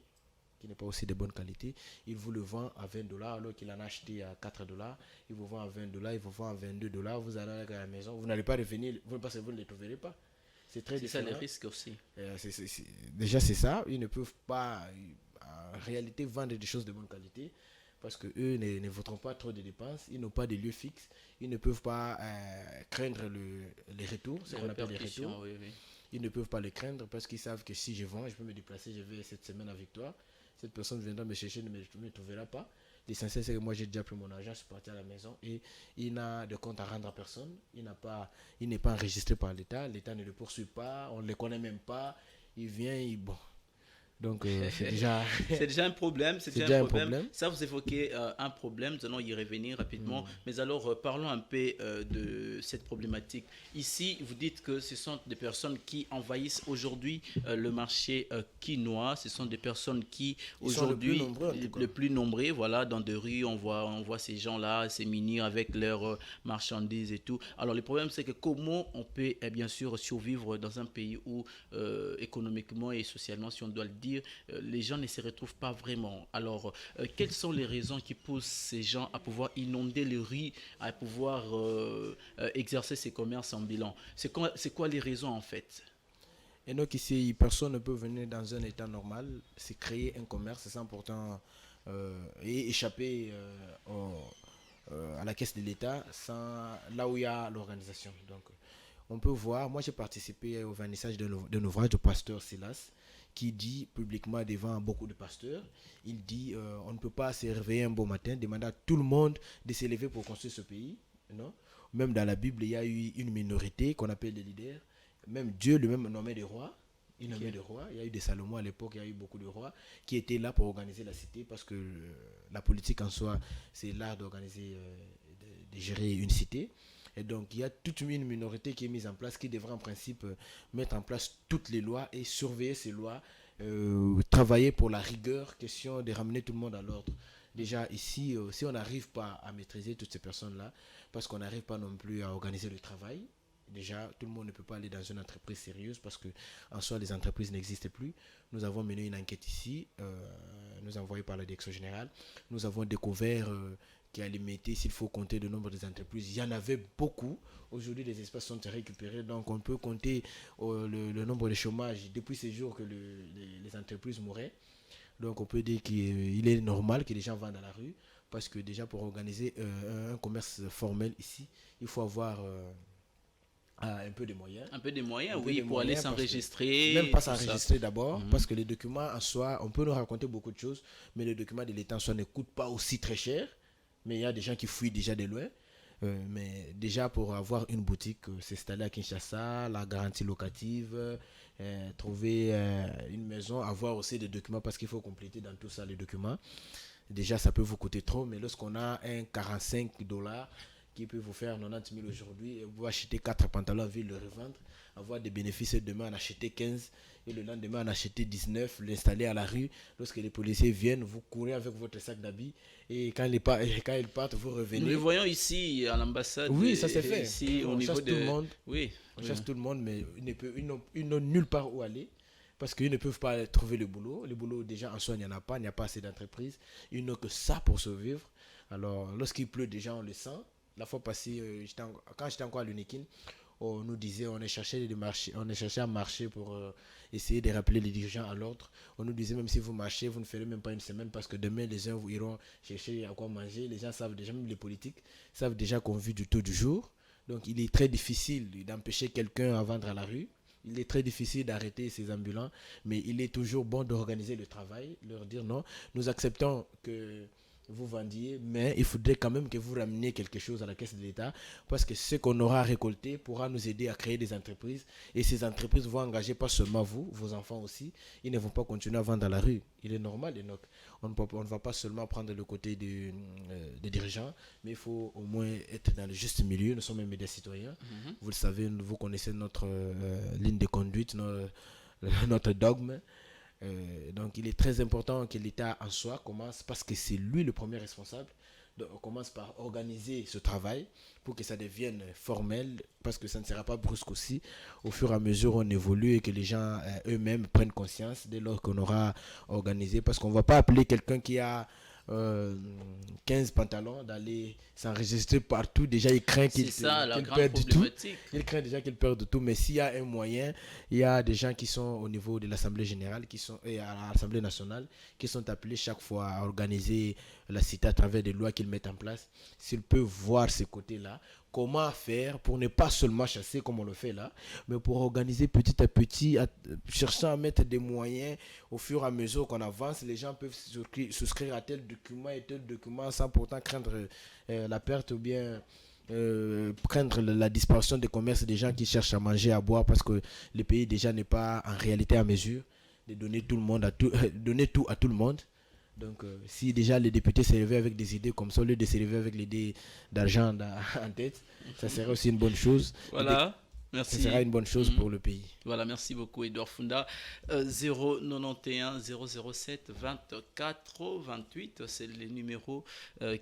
Il vous le vend à $20 alors qu'il en a acheté à $4. Il vous vend à $20, il vous vend à $22. Vous allez à la maison, vous n'allez pas revenir, vous ne les trouverez pas. C'est très différent. C'est ça le risque aussi. Déjà, c'est ça. Ils ne peuvent pas, en réalité, vendre des choses de bonne qualité. Parce qu'eux ne voudront pas trop de dépenses, ils n'ont pas de lieu fixe, ils ne peuvent pas craindre les retours, ce qu'on appelle les retours. Oui. Ils ne peuvent pas les craindre parce qu'ils savent que si je vends, je peux me déplacer, je vais cette semaine avec toi. Cette personne viendra me chercher, ne me trouvera pas. L'essentiel, c'est que moi, j'ai déjà pris mon argent, je suis parti à la maison et il n'a de compte à rendre à personne. Il n'est pas enregistré par l'État, l'État ne le poursuit pas, on ne le connaît même pas. Il vient, bon. Donc, c'est déjà... c'est déjà un problème. C'est déjà un problème. Ça, vous évoquez un problème. Nous allons y revenir rapidement. Mais alors, parlons un peu de cette problématique. Ici, vous dites que ce sont des personnes qui envahissent aujourd'hui le marché quinois. Ce sont des personnes qui, aujourd'hui, le plus nombreux, voilà, dans des rues, on voit ces gens-là, ces mini avec leurs marchandises et tout. Alors, le problème, c'est que comment on peut, bien sûr, survivre dans un pays où, économiquement et socialement, si on doit le dire, les gens ne se retrouvent pas vraiment. Alors, quelles sont les raisons qui poussent ces gens à pouvoir inonder les rues, à pouvoir exercer ces commerces ambulants? C'est quoi les raisons en fait? Et donc ici, personne ne peut venir dans un état normal, c'est créer un commerce sans pourtant et échapper à la caisse de l'État là où il y a l'organisation. Donc, on peut voir, moi j'ai participé au vernissage d'un ouvrage du pasteur Silas, qui dit publiquement devant beaucoup de pasteurs, il dit on ne peut pas se réveiller un beau matin, demander à tout le monde de se lever pour construire ce pays. Non? Même dans la Bible, il y a eu une minorité qu'on appelle les leaders. Même Dieu lui-même nommait des rois. Il nommait des rois. Il y a eu des Salomon à l'époque, il y a eu beaucoup de rois qui étaient là pour organiser la cité, parce que la politique en soi, c'est l'art d'organiser, de gérer une cité. Et donc, il y a toute une minorité qui est mise en place, qui devrait en principe mettre en place toutes les lois et surveiller ces lois, travailler pour la rigueur, question de ramener tout le monde à l'ordre. Déjà, ici, si on n'arrive pas à maîtriser toutes ces personnes-là, parce qu'on n'arrive pas non plus à organiser le travail, déjà, tout le monde ne peut pas aller dans une entreprise sérieuse, parce que en soi, les entreprises n'existent plus. Nous avons mené une enquête ici, nous envoyée par la direction générale. Nous avons découvert... qui a limité, s'il faut compter le nombre des entreprises. Il y en avait beaucoup. Aujourd'hui, les espaces sont récupérés. Donc, on peut compter le nombre de chômage depuis ces jours que les entreprises mouraient. Donc, on peut dire qu'il est normal que les gens vendent dans la rue. Parce que déjà, pour organiser un commerce formel ici, il faut avoir un peu de moyens. Un peu de moyens, oui, pour aller s'enregistrer. Même pas s'enregistrer d'abord, parce que les documents en soi, on peut nous raconter beaucoup de choses, mais les documents de l'État en soi ne coûtent pas aussi très cher. Mais il y a des gens qui fuient déjà de loin. Mais déjà, pour avoir une boutique, s'installer à Kinshasa, la garantie locative, trouver une maison, avoir aussi des documents, parce qu'il faut compléter dans tout ça les documents. Déjà, ça peut vous coûter trop, mais lorsqu'on a un $45 qui peut vous faire 90 000 aujourd'hui, et vous achetez 4 pantalons en ville, le revendre, avoir des bénéfices, demain en acheter 15, et le lendemain en acheter 19, l'installer à la rue. Lorsque les policiers viennent, vous courez avec votre sac d'habits, et quand ils partent, vous revenez. Nous le voyons ici à l'ambassade. Oui, ça s'est fait. Ici, on au niveau chasse tout le monde. Oui. On chasse tout le monde, mais ils n'ont nulle part où aller. Parce qu'ils ne peuvent pas trouver le boulot. Le boulot, déjà, en soi, il n'y en a pas. Il n'y a pas assez d'entreprises. Ils n'ont que ça pour survivre. Alors, lorsqu'il pleut, déjà, on le sent. La fois passée, quand j'étais encore à l'Unikin, on nous disait on est cherché à marcher pour essayer de rappeler les dirigeants à l'ordre. On nous disait même si vous marchez, vous ne ferez même pas une semaine, parce que demain, les uns vous iront chercher à quoi manger. Les gens savent déjà, même les politiques, savent déjà qu'on vit du taux du jour. Donc il est très difficile d'empêcher quelqu'un à vendre à la rue. Il est très difficile d'arrêter ces ambulants, mais il est toujours bon d'organiser le travail, leur dire non, nous acceptons que vous vendiez, mais il faudrait quand même que vous rameniez quelque chose à la caisse de l'État, parce que ce qu'on aura récolté pourra nous aider à créer des entreprises, et ces entreprises vont engager pas seulement vous, vos enfants aussi, ils ne vont pas continuer à vendre à la rue. Il est normal, Enoch. On ne va pas seulement prendre le côté des dirigeants, mais il faut au moins être dans le juste milieu. Nous sommes des citoyens. Vous le savez, vous connaissez notre ligne de conduite, notre dogme. Donc il est très important que l'État en soi commence, parce que c'est lui le premier responsable. Donc, on commence par organiser ce travail pour que ça devienne formel, parce que ça ne sera pas brusque aussi. Au fur et à mesure on évolue et que les gens eux-mêmes prennent conscience dès lors qu'on aura organisé, parce qu'on ne va pas appeler quelqu'un qui a 15 pantalons d'aller s'enregistrer partout. Déjà il craint qu'il perde du tout. Il craint déjà qu'il perde tout. Mais s'il y a un moyen, il y a des gens qui sont au niveau de l'Assemblée générale et à l'Assemblée nationale qui sont appelés chaque fois à organiser la cité à travers des lois qu'ils mettent en place. S'ils peuvent voir ces côtés-là, comment faire pour ne pas seulement chasser comme on le fait là, mais pour organiser petit à petit, cherchant à mettre des moyens au fur et à mesure qu'on avance. Les gens peuvent souscrire à tel document et tel document sans pourtant craindre la perte ou bien craindre la disparition des commerces des gens qui cherchent à manger, à boire, parce que le pays déjà n'est pas en réalité à mesure de donner donner tout à tout le monde. Donc, si déjà les députés s'élevaient avec des idées comme ça, au lieu de s'élever avec l'idée d'argent en tête, ça serait aussi une bonne chose. Voilà, merci. Ça sera une bonne chose pour le pays. Voilà, merci beaucoup, Edouard Funda. 091 007 24 28, c'est le numéro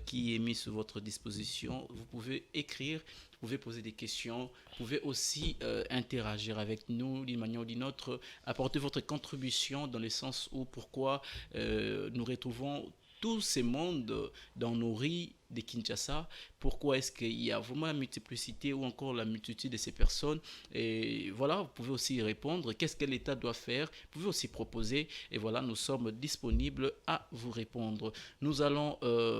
qui est mis sur votre disposition. Vous pouvez écrire, vous pouvez poser des questions, vous pouvez aussi interagir avec nous d'une manière ou d'une autre, apporter votre contribution dans le sens où pourquoi nous retrouvons tous ces mondes dans nos rues de Kinshasa. Pourquoi est-ce qu'il y a vraiment la multiplicité ou encore la multitude de ces personnes? Et voilà, vous pouvez aussi répondre. Qu'est-ce que l'État doit faire? Vous pouvez aussi proposer. Et voilà, nous sommes disponibles à vous répondre. Nous allons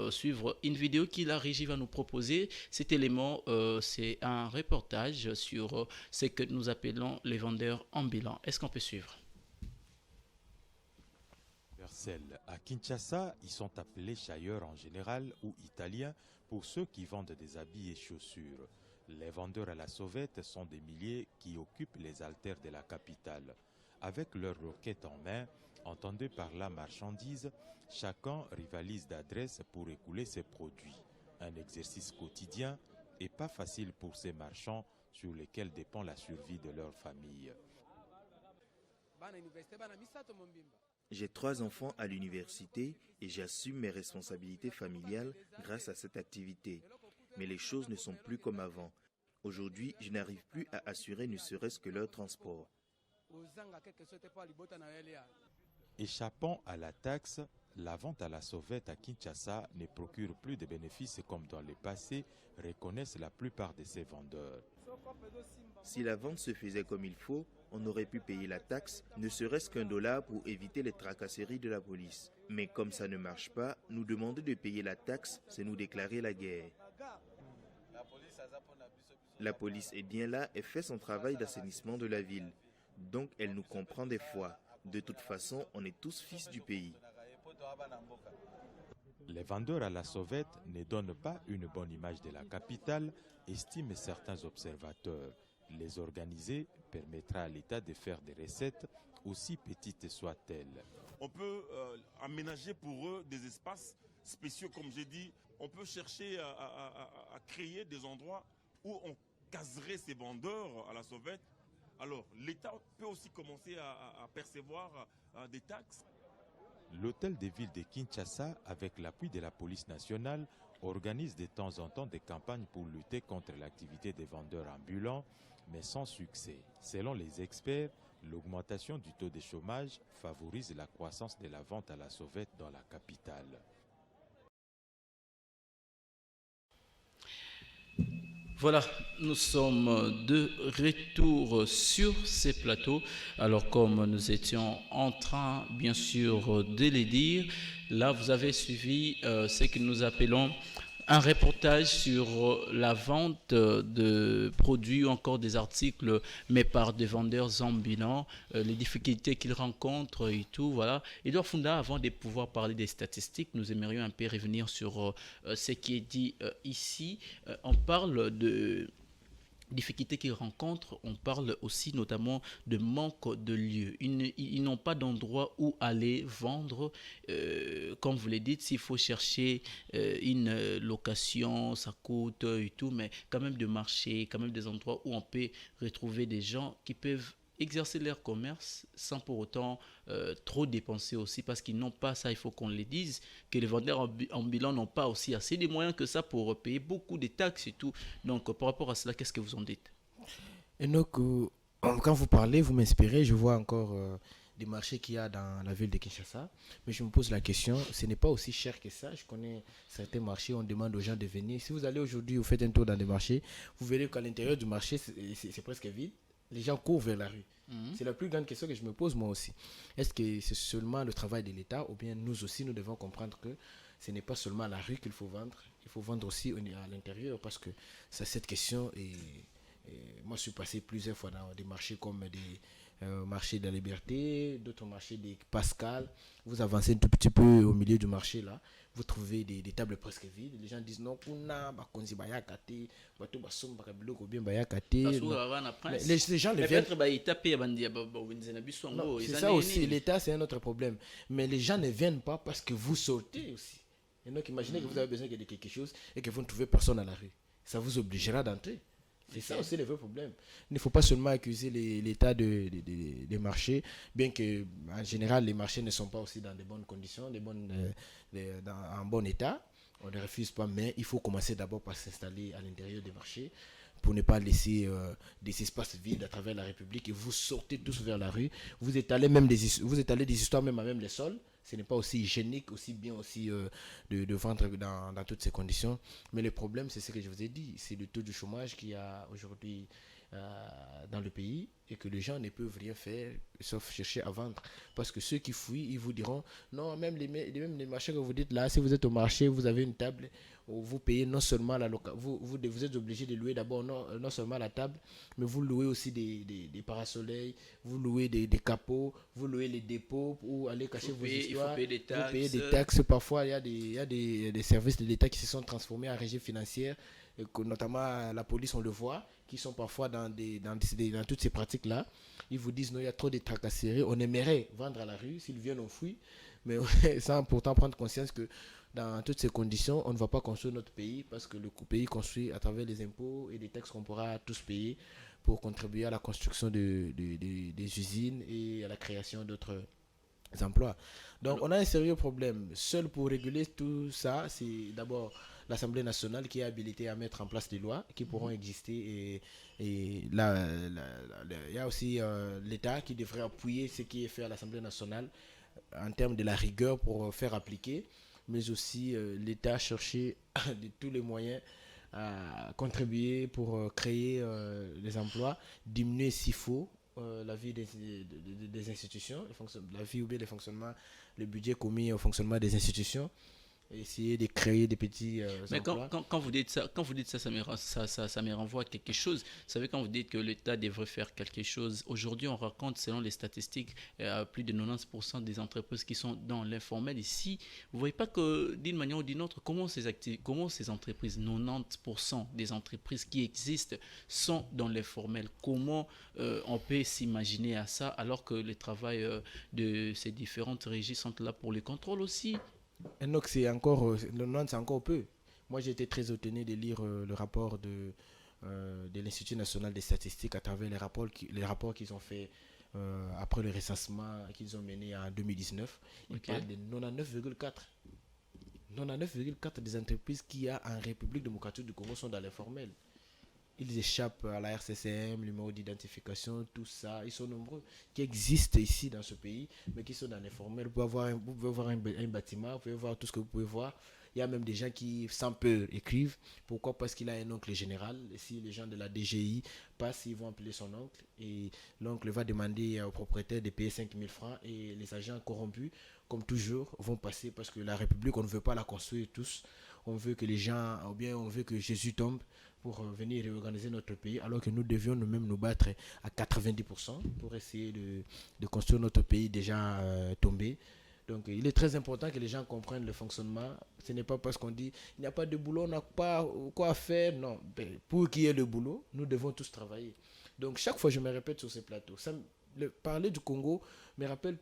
suivre une vidéo que la régie va nous proposer. Cet élément, c'est un reportage sur ce que nous appelons les vendeurs ambulants. Est-ce qu'on peut suivre? À Kinshasa, ils sont appelés chailleurs en général ou italiens pour ceux qui vendent des habits et chaussures. Les vendeurs à la sauvette sont des milliers qui occupent les haltères de la capitale. Avec leurs roquettes en main, entendez par la marchandise, chacun rivalise d'adresse pour écouler ses produits. Un exercice quotidien et pas facile pour ces marchands sur lesquels dépend la survie de leur famille. J'ai 3 enfants à l'université et j'assume mes responsabilités familiales grâce à cette activité. Mais les choses ne sont plus comme avant. Aujourd'hui, je n'arrive plus à assurer ne serait-ce que leur transport. Échappant à la taxe, la vente à la sauvette à Kinshasa ne procure plus de bénéfices comme dans le passé, reconnaissent la plupart de ces vendeurs. Si la vente se faisait comme il faut, on aurait pu payer la taxe, ne serait-ce qu'$1 pour éviter les tracasseries de la police. Mais comme ça ne marche pas, nous demander de payer la taxe, c'est nous déclarer la guerre. La police est bien là et fait son travail d'assainissement de la ville. Donc elle nous comprend des fois. De toute façon, on est tous fils du pays. Les vendeurs à la sauvette ne donnent pas une bonne image de la capitale, estiment certains observateurs. Les organiser permettra à l'État de faire des recettes, aussi petites soient-elles. On peut aménager pour eux des espaces spéciaux, comme j'ai dit. On peut chercher à créer des endroits où on caserait ces vendeurs à la sauvette. Alors, l'État peut aussi commencer à percevoir des taxes. L'hôtel de ville de Kinshasa, avec l'appui de la police nationale, organise de temps en temps des campagnes pour lutter contre l'activité des vendeurs ambulants, mais sans succès. Selon les experts, l'augmentation du taux de chômage favorise la croissance de la vente à la sauvette dans la capitale. Voilà, nous sommes de retour sur ces plateaux. Alors comme nous étions en train, bien sûr, de les dire, là vous avez suivi ce que nous appelons un reportage sur la vente de produits ou encore des articles, mais par des vendeurs ambulants, les difficultés qu'ils rencontrent et tout, voilà. Edouard Funda, avant de pouvoir parler des statistiques, nous aimerions un peu revenir sur ce qui est dit ici. On parle de difficultés qu'ils rencontrent, on parle aussi notamment de manque de lieux. Ils n'ont pas d'endroit où aller vendre. Comme vous le dites, s'il faut chercher une location, ça coûte et tout, mais quand même de marché, quand même des endroits où on peut retrouver des gens qui peuvent exercer leur commerce sans pour autant trop dépenser aussi, parce qu'ils n'ont pas ça, il faut qu'on le dise, que les vendeurs ambulants n'ont pas aussi assez de moyens que ça pour payer beaucoup de taxes et tout. Donc par rapport à cela, qu'est-ce que vous en dites? Et donc, quand vous parlez, vous m'inspirez, je vois encore des marchés qu'il y a dans la ville de Kinshasa, mais je me pose la question, ce n'est pas aussi cher que ça. Je connais certains marchés, on demande aux gens de venir. Si vous allez aujourd'hui, vous faites un tour dans des marchés, vous verrez qu'à l'intérieur du marché, c'est presque vide. Les gens courent vers la rue. C'est la plus grande question que je me pose moi aussi. Est-ce que c'est seulement le travail de l'État, ou bien nous aussi, nous devons comprendre que ce n'est pas seulement à la rue qu'il faut vendre, il faut vendre aussi à l'intérieur, parce que c'est cette question. Et moi, je suis passé plusieurs fois dans des marchés comme des marchés de la Liberté, d'autres marchés des Pascal. Vous avancez un tout petit peu au milieu du marché là, vous trouvez des tables presque vides. Les gens disent non, les gens ne viennent. Non, c'est ça aussi, l'État c'est un autre problème. Mais les gens ne viennent pas parce que vous sortez aussi. Et donc imaginez que vous avez besoin de quelque chose et que vous ne trouvez personne à la rue. Ça vous obligera d'entrer. C'est ça aussi le vrai problème. Il ne faut pas seulement accuser l'État des marchés, bien que en général les marchés ne sont pas aussi dans de bonnes conditions, en bon état. On ne refuse pas, mais il faut commencer d'abord par s'installer à l'intérieur des marchés pour ne pas laisser des espaces vides à travers la République, et vous sortez tous vers la rue. Vous étalez des histoires même à même les sols. Ce n'est pas aussi hygiénique, aussi bien aussi de vendre dans toutes ces conditions. Mais le problème, c'est ce que je vous ai dit, c'est le taux de chômage qu'il y a aujourd'hui dans le pays, et que les gens ne peuvent rien faire sauf chercher à vendre. Parce que ceux qui fuient, ils vous diront, non, même les marchés que vous dites là, si vous êtes au marché, vous avez une table, vous payez non seulement vous êtes obligé de louer d'abord non seulement la table, mais vous louez aussi des parasoleils, vous louez des capots, vous louez les dépôts pour aller cacher vos histoires. Il faut payer des taxes. Vous payez des taxes. Parfois, il y a des services de l'État qui se sont transformés en régie financière, notamment la police, on le voit, qui sont parfois dans toutes ces pratiques-là. Ils vous disent non, il y a trop de tracasseries, on aimerait vendre à la rue, s'ils viennent on fuit, mais sans pourtant prendre conscience que dans toutes ces conditions, on ne va pas construire notre pays, parce que le pays construit à travers les impôts et des taxes qu'on pourra tous payer pour contribuer à la construction des usines et à la création d'autres emplois. Donc on a un sérieux problème. Seul pour réguler tout ça, c'est d'abord l'Assemblée nationale qui est habilitée à mettre en place des lois qui pourront exister, et là, il y a aussi l'État qui devrait appuyer ce qui est fait à l'Assemblée nationale en termes de la rigueur pour faire appliquer, mais aussi l'État chercher de tous les moyens à contribuer pour créer des emplois, diminuer s'il faut la vie des institutions, la vie ou bien le budget commis au fonctionnement des institutions, essayer de créer des petits mais emplois. Quand vous dites ça, ça me renvoie à quelque chose. Vous savez, quand vous dites que l'État devrait faire quelque chose, aujourd'hui on raconte, selon les statistiques, plus de 90% des entreprises qui sont dans l'informel. Ici, vous ne voyez pas que d'une manière ou d'une autre, comment ces entreprises, 90% des entreprises qui existent sont dans l'informel. Comment on peut s'imaginer à ça, alors que le travail de ces différentes régies sont là pour le contrôle aussi? Et donc c'est encore peu. Moi j'ai été très étonné de lire le rapport de l'Institut national des statistiques à travers les rapports qu'ils ont fait après le recensement qu'ils ont mené en 2019. Ils parlent de 99,4 des entreprises qu'il y a en République démocratique du Congo sont dans l'informel. Ils échappent à la RCCM, le numéro d'identification, tout ça. Ils sont nombreux qui existent ici dans ce pays, mais qui sont dans l'informel. Vous pouvez voir un bâtiment, vous pouvez voir tout ce que vous pouvez voir. Il y a même des gens qui, sans peur, écrivent. Pourquoi? Parce qu'il a un oncle général. Et si les gens de la DGI passent, ils vont appeler son oncle. Et l'oncle va demander au propriétaire de payer 5 000 francs. Et les agents corrompus, comme toujours, vont passer, parce que la République, on ne veut pas la construire tous. on veut que les gens, ou bien on veut que Jésus tombe pour venir réorganiser notre pays, alors que nous devions nous-mêmes nous battre à 90% pour essayer de construire notre pays déjà tombé. Donc il est très important que les gens comprennent le fonctionnement. Ce n'est pas parce qu'on dit il n'y a pas de boulot, on n'a pas quoi faire. Non, pour qu'il y ait le boulot, nous devons tous travailler. Donc chaque fois je me répète sur ces plateaux. Parler du Congo me rappelle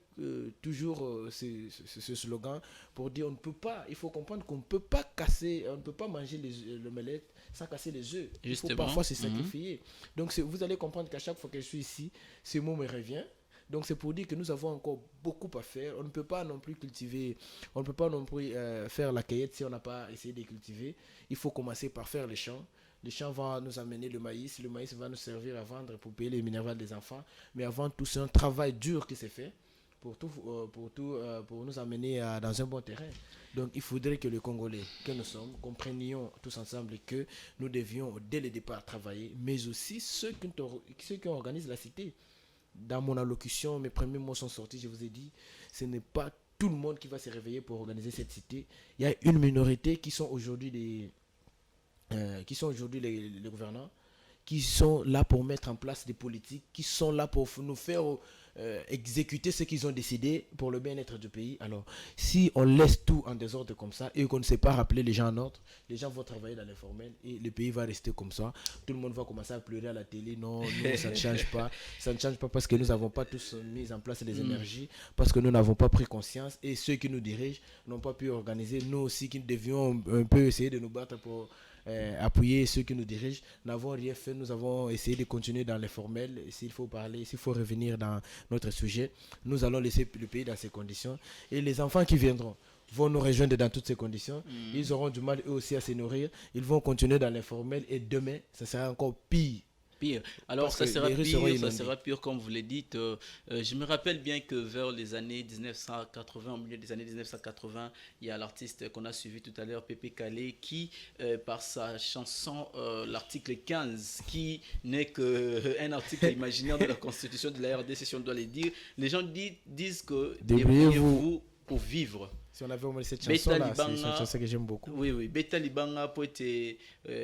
toujours ce slogan pour dire on ne peut pas, il faut comprendre qu'on ne peut pas casser, on ne peut pas manger le melette sans casser les œufs. Il faut parfois se sacrifier. Donc vous allez comprendre qu'à chaque fois que je suis ici, ce mot me revient. Donc c'est pour dire que nous avons encore beaucoup à faire. On ne peut pas non plus cultiver, on ne peut pas non plus faire la cueillette si on n'a pas essayé de cultiver. Il faut commencer par faire les champs. Les champs vont nous amener le maïs va nous servir à vendre pour payer les minérales des enfants. Mais avant tout, c'est un travail dur qui s'est fait pour nous amener dans un bon terrain. Donc il faudrait que les Congolais que nous sommes comprenions tous ensemble que nous devions dès le départ travailler, mais aussi ceux qui organisent la cité. Dans mon allocution, mes premiers mots sont sortis, je vous ai dit, ce n'est pas tout le monde qui va se réveiller pour organiser cette cité. Il y a une minorité qui sont aujourd'hui les gouvernants, qui sont là pour mettre en place des politiques, qui sont là pour nous faire exécuter ce qu'ils ont décidé pour le bien-être du pays. Alors, si on laisse tout en désordre comme ça et qu'on ne sait pas rappeler les gens en ordre, les gens vont travailler dans l'informel et le pays va rester comme ça. Tout le monde va commencer à pleurer à la télé. Non, ça ne change pas. Ça ne change pas parce que nous n'avons pas tous mis en place les énergies, parce que nous n'avons pas pris conscience et ceux qui nous dirigent n'ont pas pu organiser. Nous aussi qui devions un peu essayer de nous battre pour appuyer ceux qui nous dirigent, n'avons rien fait. Nous avons essayé de continuer dans l'informel. S'il faut parler, s'il faut revenir dans notre sujet, nous allons laisser le pays dans ces conditions. Et les enfants qui viendront vont nous rejoindre dans toutes ces conditions. Ils auront du mal eux aussi à se nourrir. Ils vont continuer dans l'informel et demain, ça sera encore pire. Alors ça sera pire comme vous le dites. Je me rappelle bien que vers les années 1980, au milieu des années 1980, il y a l'artiste qu'on a suivi tout à l'heure, Pépé Calé, qui par sa chanson l'article 15, qui n'est qu'un article imaginaire de la constitution de la RDC, si on doit le dire, les gens disent que débrouillez-vous pour vivre. Si on avait au moins cette chanson-là, c'est une chanson que j'aime beaucoup. Oui, Beta Libanga,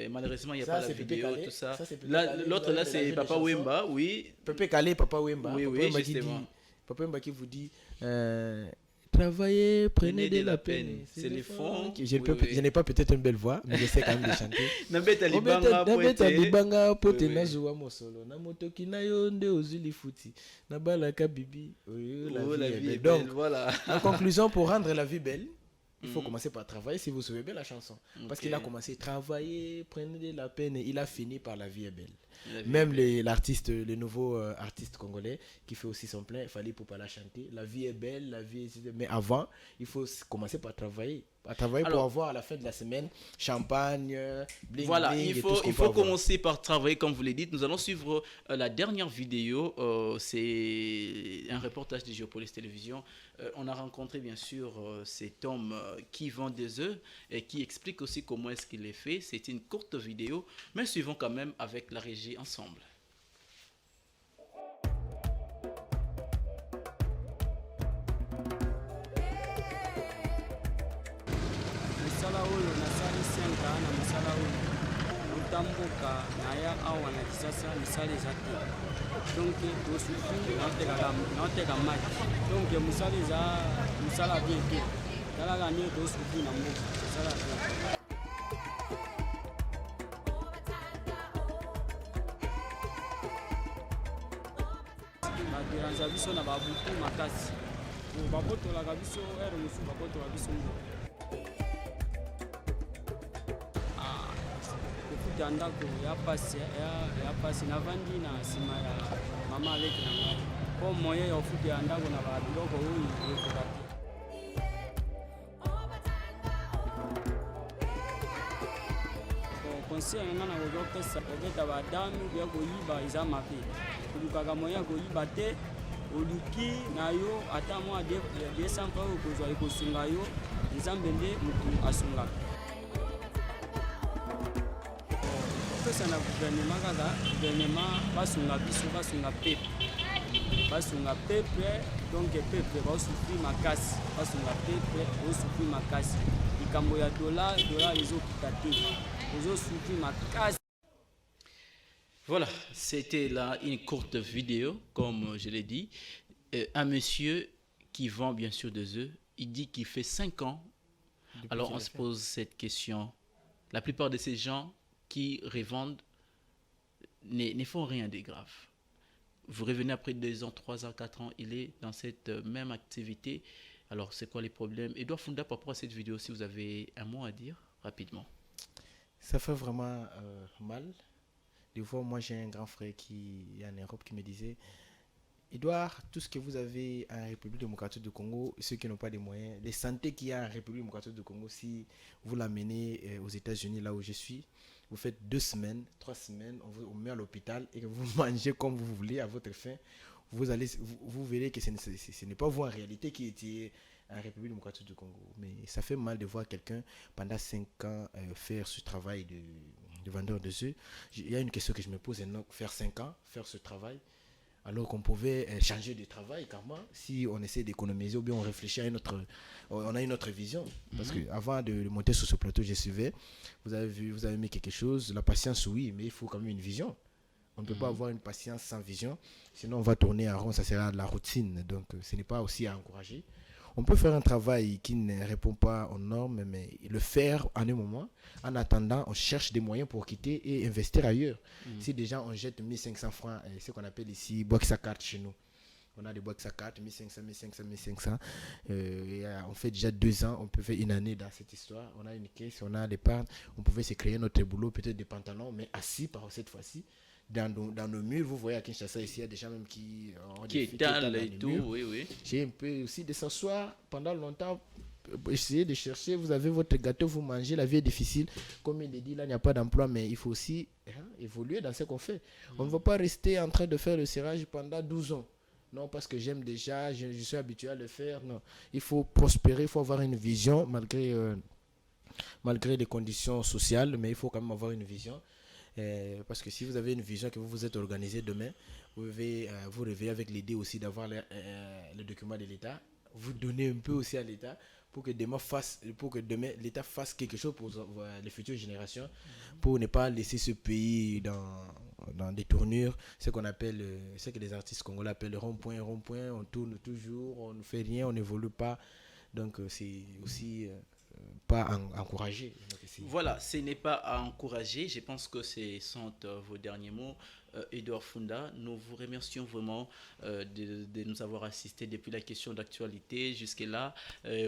malheureusement, il n'y a pas la vidéo, tout ça. L'autre là, c'est Papa Wemba, oui. Pépé Calé, Papa Wemba. Oui, justement. Papa Wemba qui vous dit travaillez, prenez de la peine. C'est les fonds. Je n'ai pas peut-être une belle voix, mais je sais quand même de chanter. Nabeta Libanga, pote nazuwa mosolo. Na motoki na yo nde ozuli futi. Na balaka bibi. La vie est belle. Donc, voilà. En conclusion, pour rendre la vie belle, il faut commencer par travailler, si vous souvenez bien la chanson. Parce qu'il a commencé à travailler, prenez de la peine, et il a fini par la vie est belle. Même l'artiste, le nouveau artiste congolais qui fait aussi son plein, il fallait pour pas la chanter. La vie est belle, mais avant, il faut commencer par travailler. Alors, pour avoir à la fin de la semaine champagne, bling, voilà, bling, il faut commencer par travailler comme vous l'avez dit. Nous allons suivre la dernière vidéo. C'est un reportage de Géopolis Télévision. On a rencontré bien sûr cet homme qui vend des œufs et qui explique aussi comment est-ce qu'il est fait. C'est une courte vidéo, mais suivons quand même avec la régie ensemble. Musala oyo nasali senga na musala oyo utambuka na ya awa na kisasa misala eza te donc tosuki naoteka maki donc musala eza musala bien te talaka nde tosuki na mboka musala te. baderanza biso na babutu makasi babotolaka biso ere mosusu babotola biso mboka kofuta ndako ya pasi navandi na nsima ya mama aleki na ngai mpo moye ya kofuta ya ndako na babiloko oyo ekoka te. conseil nanga na kozopesa kobeta badami bya koyiba eza mabe kolukaka moye ya koyiba te oluki na yo ata mwa 200 mpa oyo kozwa ekosunga yo nzambe nde motu asungaka. kopesa na guvernema kaka guvernema basunga biso basunga peple donc peple baosufri makasi basunga peple baosufri makasi likambo ya dollar ezokita te ozosufri makasi. Voilà, c'était là une courte vidéo, comme je l'ai dit. Un monsieur qui vend bien sûr des œufs, il dit qu'il fait 5 ans. Alors on se pose cette question. La plupart de ces gens qui revendent ne font rien de grave. Vous revenez après 2 ans, 3 ans, 4 ans, il est dans cette même activité. Alors c'est quoi les problèmes? Edouard Funda, par rapport à cette vidéo, si vous avez un mot à dire rapidement. Ça fait vraiment mal. Des fois, moi j'ai un grand frère qui est en Europe qui me disait: Edouard, tout ce que vous avez en République démocratique du Congo, ceux qui n'ont pas de moyens, les santé qu'il y a en République démocratique du Congo, si vous l'amenez aux États-Unis, là où je suis, vous faites 2 semaines, 3 semaines, on vous met à l'hôpital et que vous mangez comme vous voulez à votre faim, vous verrez que ce n'est pas vous en réalité qui étiez en République démocratique du Congo. Mais ça fait mal de voir quelqu'un pendant 5 ans faire ce travail de vendeur de œufs. Il y a une question que je me pose, faire 5 ans, faire ce travail, alors qu'on pouvait changer de travail carrément si on essaie d'économiser ou bien on réfléchit à on a une autre vision. Parce qu'avant de monter sur ce plateau, je suivais, vous avez mis quelque chose, la patience oui, mais il faut quand même une vision. On ne peut pas avoir une patience sans vision, sinon on va tourner en rond, ça sera de la routine, donc ce n'est pas aussi à encourager. On peut faire un travail qui ne répond pas aux normes, mais le faire en un moment. En attendant, on cherche des moyens pour quitter et investir ailleurs. Si déjà on jette 1500 francs, ce qu'on appelle ici boîte à carte chez nous. On a des boîtes à carte, 1500, 1500, 1500. On fait déjà 2 ans, on peut faire une année dans cette histoire. On a une caisse, on a l'épargne. On pouvait se créer notre boulot, peut-être des pantalons, mais assis par cette fois-ci. Dans nos murs, vous voyez à Kinshasa, ici, il y a des gens même qui étalent et tout, oui. J'ai un peu aussi de s'asseoir pendant longtemps, essayer de chercher, vous avez votre gâteau, vous mangez, la vie est difficile. Comme il est dit, là, il n'y a pas d'emploi, mais il faut aussi évoluer dans ce qu'on fait. On ne va pas rester en train de faire le serrage pendant 12 ans. Non, parce que j'aime déjà, je suis habitué à le faire. Non, il faut prospérer, il faut avoir une vision, malgré les conditions sociales, mais il faut quand même avoir une vision. Parce que si vous avez une vision que vous vous êtes organisé demain, vous devez vous réveiller avec l'idée aussi d'avoir le document de l'État, vous donner un peu aussi à l'État pour que demain l'État fasse quelque chose pour les futures générations, pour ne pas laisser ce pays dans des tournures, ce qu'on appelle, ce que les artistes congolais appellent rond-point, on tourne toujours, on ne fait rien, on n'évolue pas, donc c'est aussi pas encouragé. Voilà, ce n'est pas à encourager. Je pense que ce sont vos derniers mots. Edouard Funda, nous vous remercions vraiment de nous avoir assisté depuis la question d'actualité jusque-là.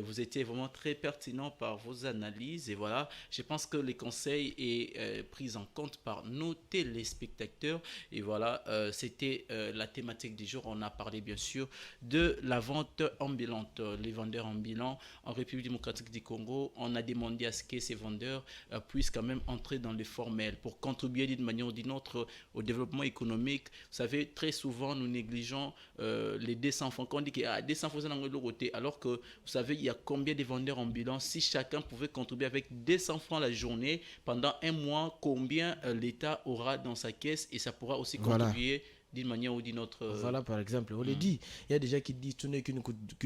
Vous étiez vraiment très pertinent par vos analyses et voilà, je pense que les conseils est pris en compte par nos téléspectateurs et voilà, c'était la thématique du jour. On a parlé bien sûr de la vente ambulante, les vendeurs ambulants en République démocratique du Congo. On a demandé à ce que ces vendeurs puissent quand même entrer dans le formel pour contribuer d'une manière ou d'une autre au développement économique. Vous savez, très souvent, nous négligeons les 200 francs. Quand on dit qu'il y a 200 francs dans le côté, alors que, vous savez, il y a combien de vendeurs ambulants? Si chacun pouvait contribuer avec 200 francs la journée, pendant un mois, combien l'État aura dans sa caisse et ça pourra aussi contribuer d'une manière ou d'une autre. Voilà, par exemple, on le dit. Il y a des gens qui disent tout n'est qu'une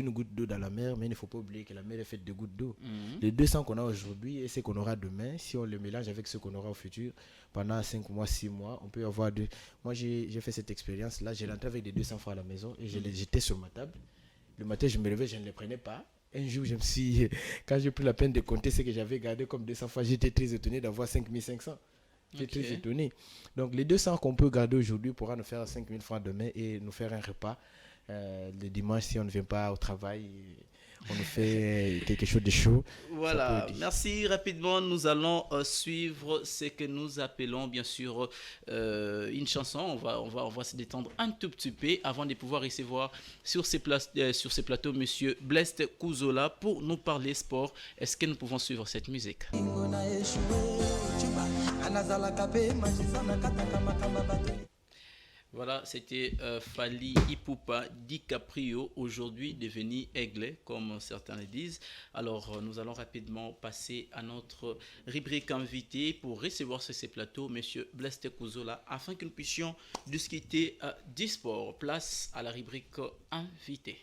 goutte d'eau dans la mer, mais il ne faut pas oublier que la mer est faite de gouttes d'eau. Les 200 qu'on a aujourd'hui et ce qu'on aura demain, si on le mélange avec ce qu'on aura au futur, pendant 5 mois, 6 mois, on peut avoir deux. Moi, j'ai fait cette expérience-là. J'ai rentré avec des 200 francs à la maison et j'étais sur ma table. Le matin, je me levais, je ne les prenais pas. Un jour, quand j'ai pris la peine de compter ce que j'avais gardé comme 200 francs, j'étais très étonné d'avoir 5500. J'étais très étonné. Donc, les 200 qu'on peut garder aujourd'hui pourra nous faire 5000 francs demain et nous faire un repas. Le dimanche, si on ne vient pas au travail, on nous fait quelque chose de chaud. Voilà, merci. Rapidement, nous allons suivre ce que nous appelons bien sûr une chanson. On va se détendre un tout petit peu avant de pouvoir recevoir sur ces plateaux Monsieur Blessed Kuzola pour nous parler sport. Est-ce que nous pouvons suivre cette musique? Voilà, c'était Fally Ipupa DiCaprio, aujourd'hui devenu Aigle, comme certains le disent. Alors, nous allons rapidement passer à notre rubrique invité pour recevoir sur ces plateaux M. Blessed Kuzola, afin que nous puissions discuter du sport. Place à la rubrique invité.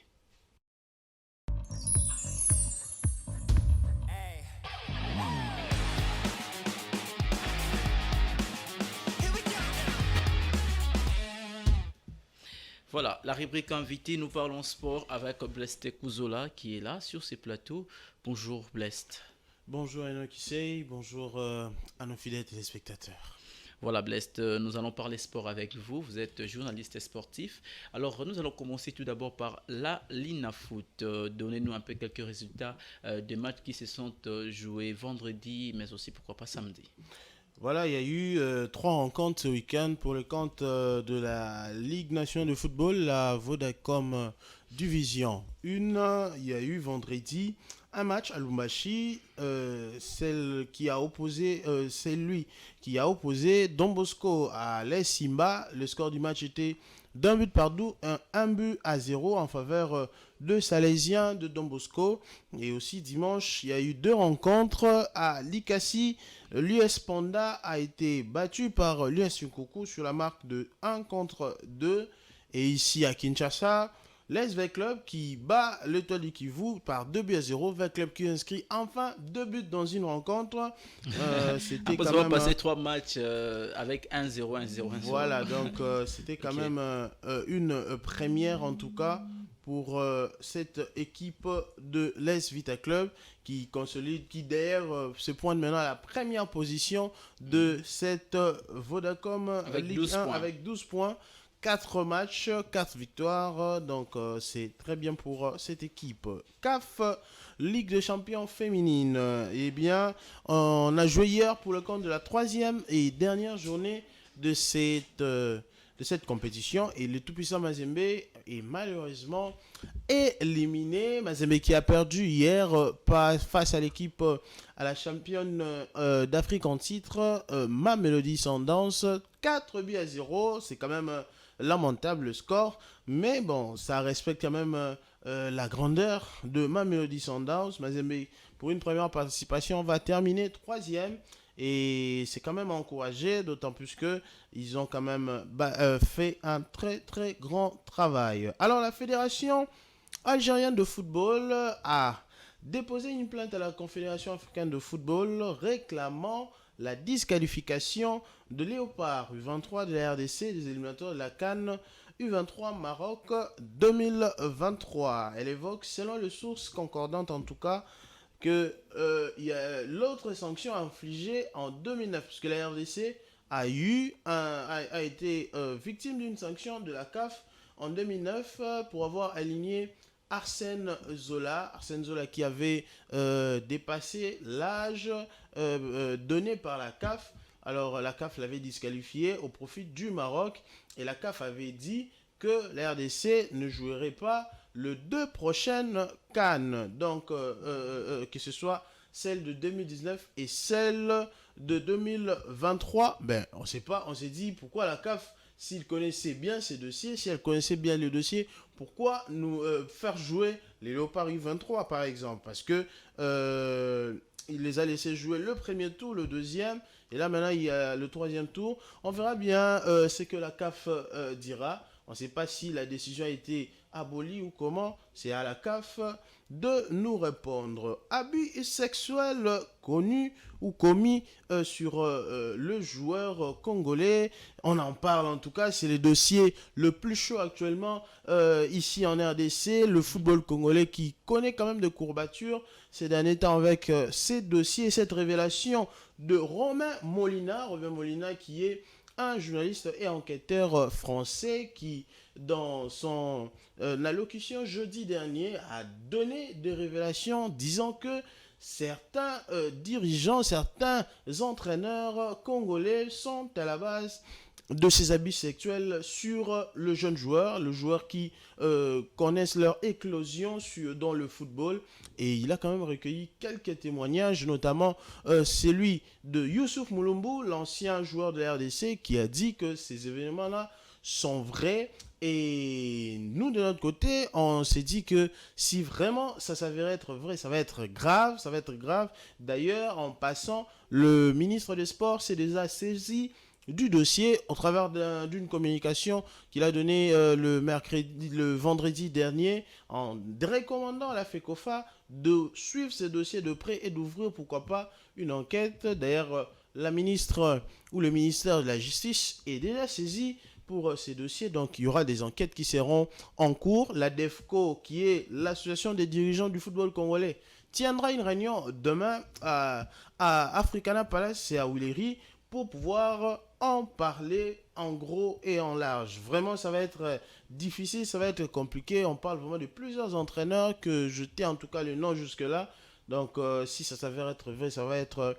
Voilà, la rubrique invité, nous parlons sport avec Blest Kouzola qui est là sur ces plateaux. Bonjour Blest. Bonjour Enoch Issei, bonjour à nos fidèles téléspectateurs. Voilà Blest, nous allons parler sport avec vous. Vous êtes journaliste sportif. Alors nous allons commencer tout d'abord par la Linafoot. Donnez-nous un peu quelques résultats des matchs qui se sont joués vendredi, mais aussi pourquoi pas samedi. Voilà, il y a eu 3 rencontres ce week-end pour le compte de la Ligue nationale de football, la Vodacom Division 1. Il y a eu vendredi un match à Lumbashi, celui qui a opposé Don Bosco à l'AS Simba. Le score du match était d'un but partout, un but à 0 en faveur de Salaisiens de Don Bosco. Et aussi dimanche, il y a eu 2 rencontres à Likasi. L'US Panda a été battu par l'US Nkoku sur la marque de 1-2. Et ici à Kinshasa, l'SV Club qui bat l'Étoile Kivu par 2-0. V Club qui inscrit enfin 2 buts dans une rencontre. C'était quand même passé 3 matchs avec 1-0, 1-0, 1-0. Voilà, donc c'était quand même une première en tout cas pour cette équipe de l'Es Vita Club qui consolide, qui d'ailleurs se pointe maintenant à la première position de cette Vodacom avec Ligue 12 1 points. avec 12 points. 4 matchs, 4 victoires, donc c'est très bien pour cette équipe. CAF, Ligue des champions féminine, eh bien, on a joué hier pour le compte de la 3e et dernière journée de cette compétition. Et le tout-puissant Mazembe est malheureusement éliminé. Mazembe qui a perdu hier face à l'équipe, à la championne d'Afrique en titre, Mamelodi Sundowns, 4-0. C'est quand même lamentable le score, mais bon, ça respecte quand même la grandeur de Mamelodi Sundowns. Mazembe, pour une première participation, va terminer 3e et c'est quand même encouragé, d'autant plus que ils ont quand même fait un très très grand travail. Alors la fédération algérienne de football a déposé une plainte à la Confédération africaine de football réclamant la disqualification de Léopard U23 de la RDC des éliminatoires de la CAN U23 Maroc 2023. Elle évoque, selon les sources concordantes en tout cas, que il y a l'autre sanction infligée en 2009, puisque la RDC a été victime d'une sanction de la CAF en 2009 pour avoir aligné Arsène Zola qui avait dépassé l'âge donné par la CAF. Alors la CAF l'avait disqualifié au profit du Maroc et la CAF avait dit que la RDC ne jouerait pas les 2 prochaines CAN, donc que ce soit celle de 2019 et celle de 2023. Ben on sait pas, on s'est dit pourquoi la CAF, s'il connaissait bien ces dossiers, si elle connaissait bien les dossiers, pourquoi nous faire jouer les Léopards U23 par exemple? Parce que il les a laissés jouer le premier tour, le deuxième, et là maintenant il y a le 3e tour. On verra bien ce que la CAF dira. On ne sait pas si la décision a été abolie ou comment. C'est à la CAF de nous répondre. Abus sexuels connus ou commis sur le joueur congolais. On en parle en tout cas, c'est le dossier le plus chaud actuellement ici en RDC. Le football congolais qui connaît quand même de courbatures ces derniers temps avec ces dossiers, cette révélation de Romain Molina qui est un journaliste et enquêteur français qui, dans son allocution jeudi dernier, a donné des révélations disant que certains dirigeants, certains entraîneurs congolais sont à la base de ces abus sexuels sur le jeune joueur, le joueur qui connaissent leur éclosion dans le football. Et il a quand même recueilli quelques témoignages, notamment celui de Youssouf Moulumbu, l'ancien joueur de la RDC, qui a dit que ces événements-là sont vrais. Et nous, de notre côté, on s'est dit que si vraiment ça s'avérait être vrai, ça va être grave, D'ailleurs, en passant, le ministre des Sports s'est déjà saisi du dossier au travers d'une communication qu'il a donnée le vendredi dernier en recommandant à la FECOFA de suivre ce dossier de près et d'ouvrir pourquoi pas une enquête. D'ailleurs, la ministre ou le ministère de la Justice est déjà saisi pour ces dossiers. Donc, il y aura des enquêtes qui seront en cours. La DEFCO, qui est l'association des dirigeants du football congolais, tiendra une réunion demain à Africana Palace et à Willery pour pouvoir en parler en gros et en large. Vraiment, ça va être difficile, ça va être compliqué. On parle vraiment de plusieurs entraîneurs que je tais en tout cas le nom jusque-là. Donc, si ça s'avère être vrai, ça va être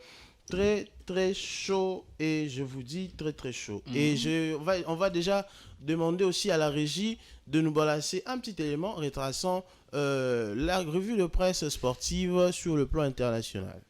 très, très chaud. Et je vous dis très, très chaud. Et on va déjà demander aussi à la régie de nous balancer un petit élément retraçant la revue de presse sportive sur le plan international.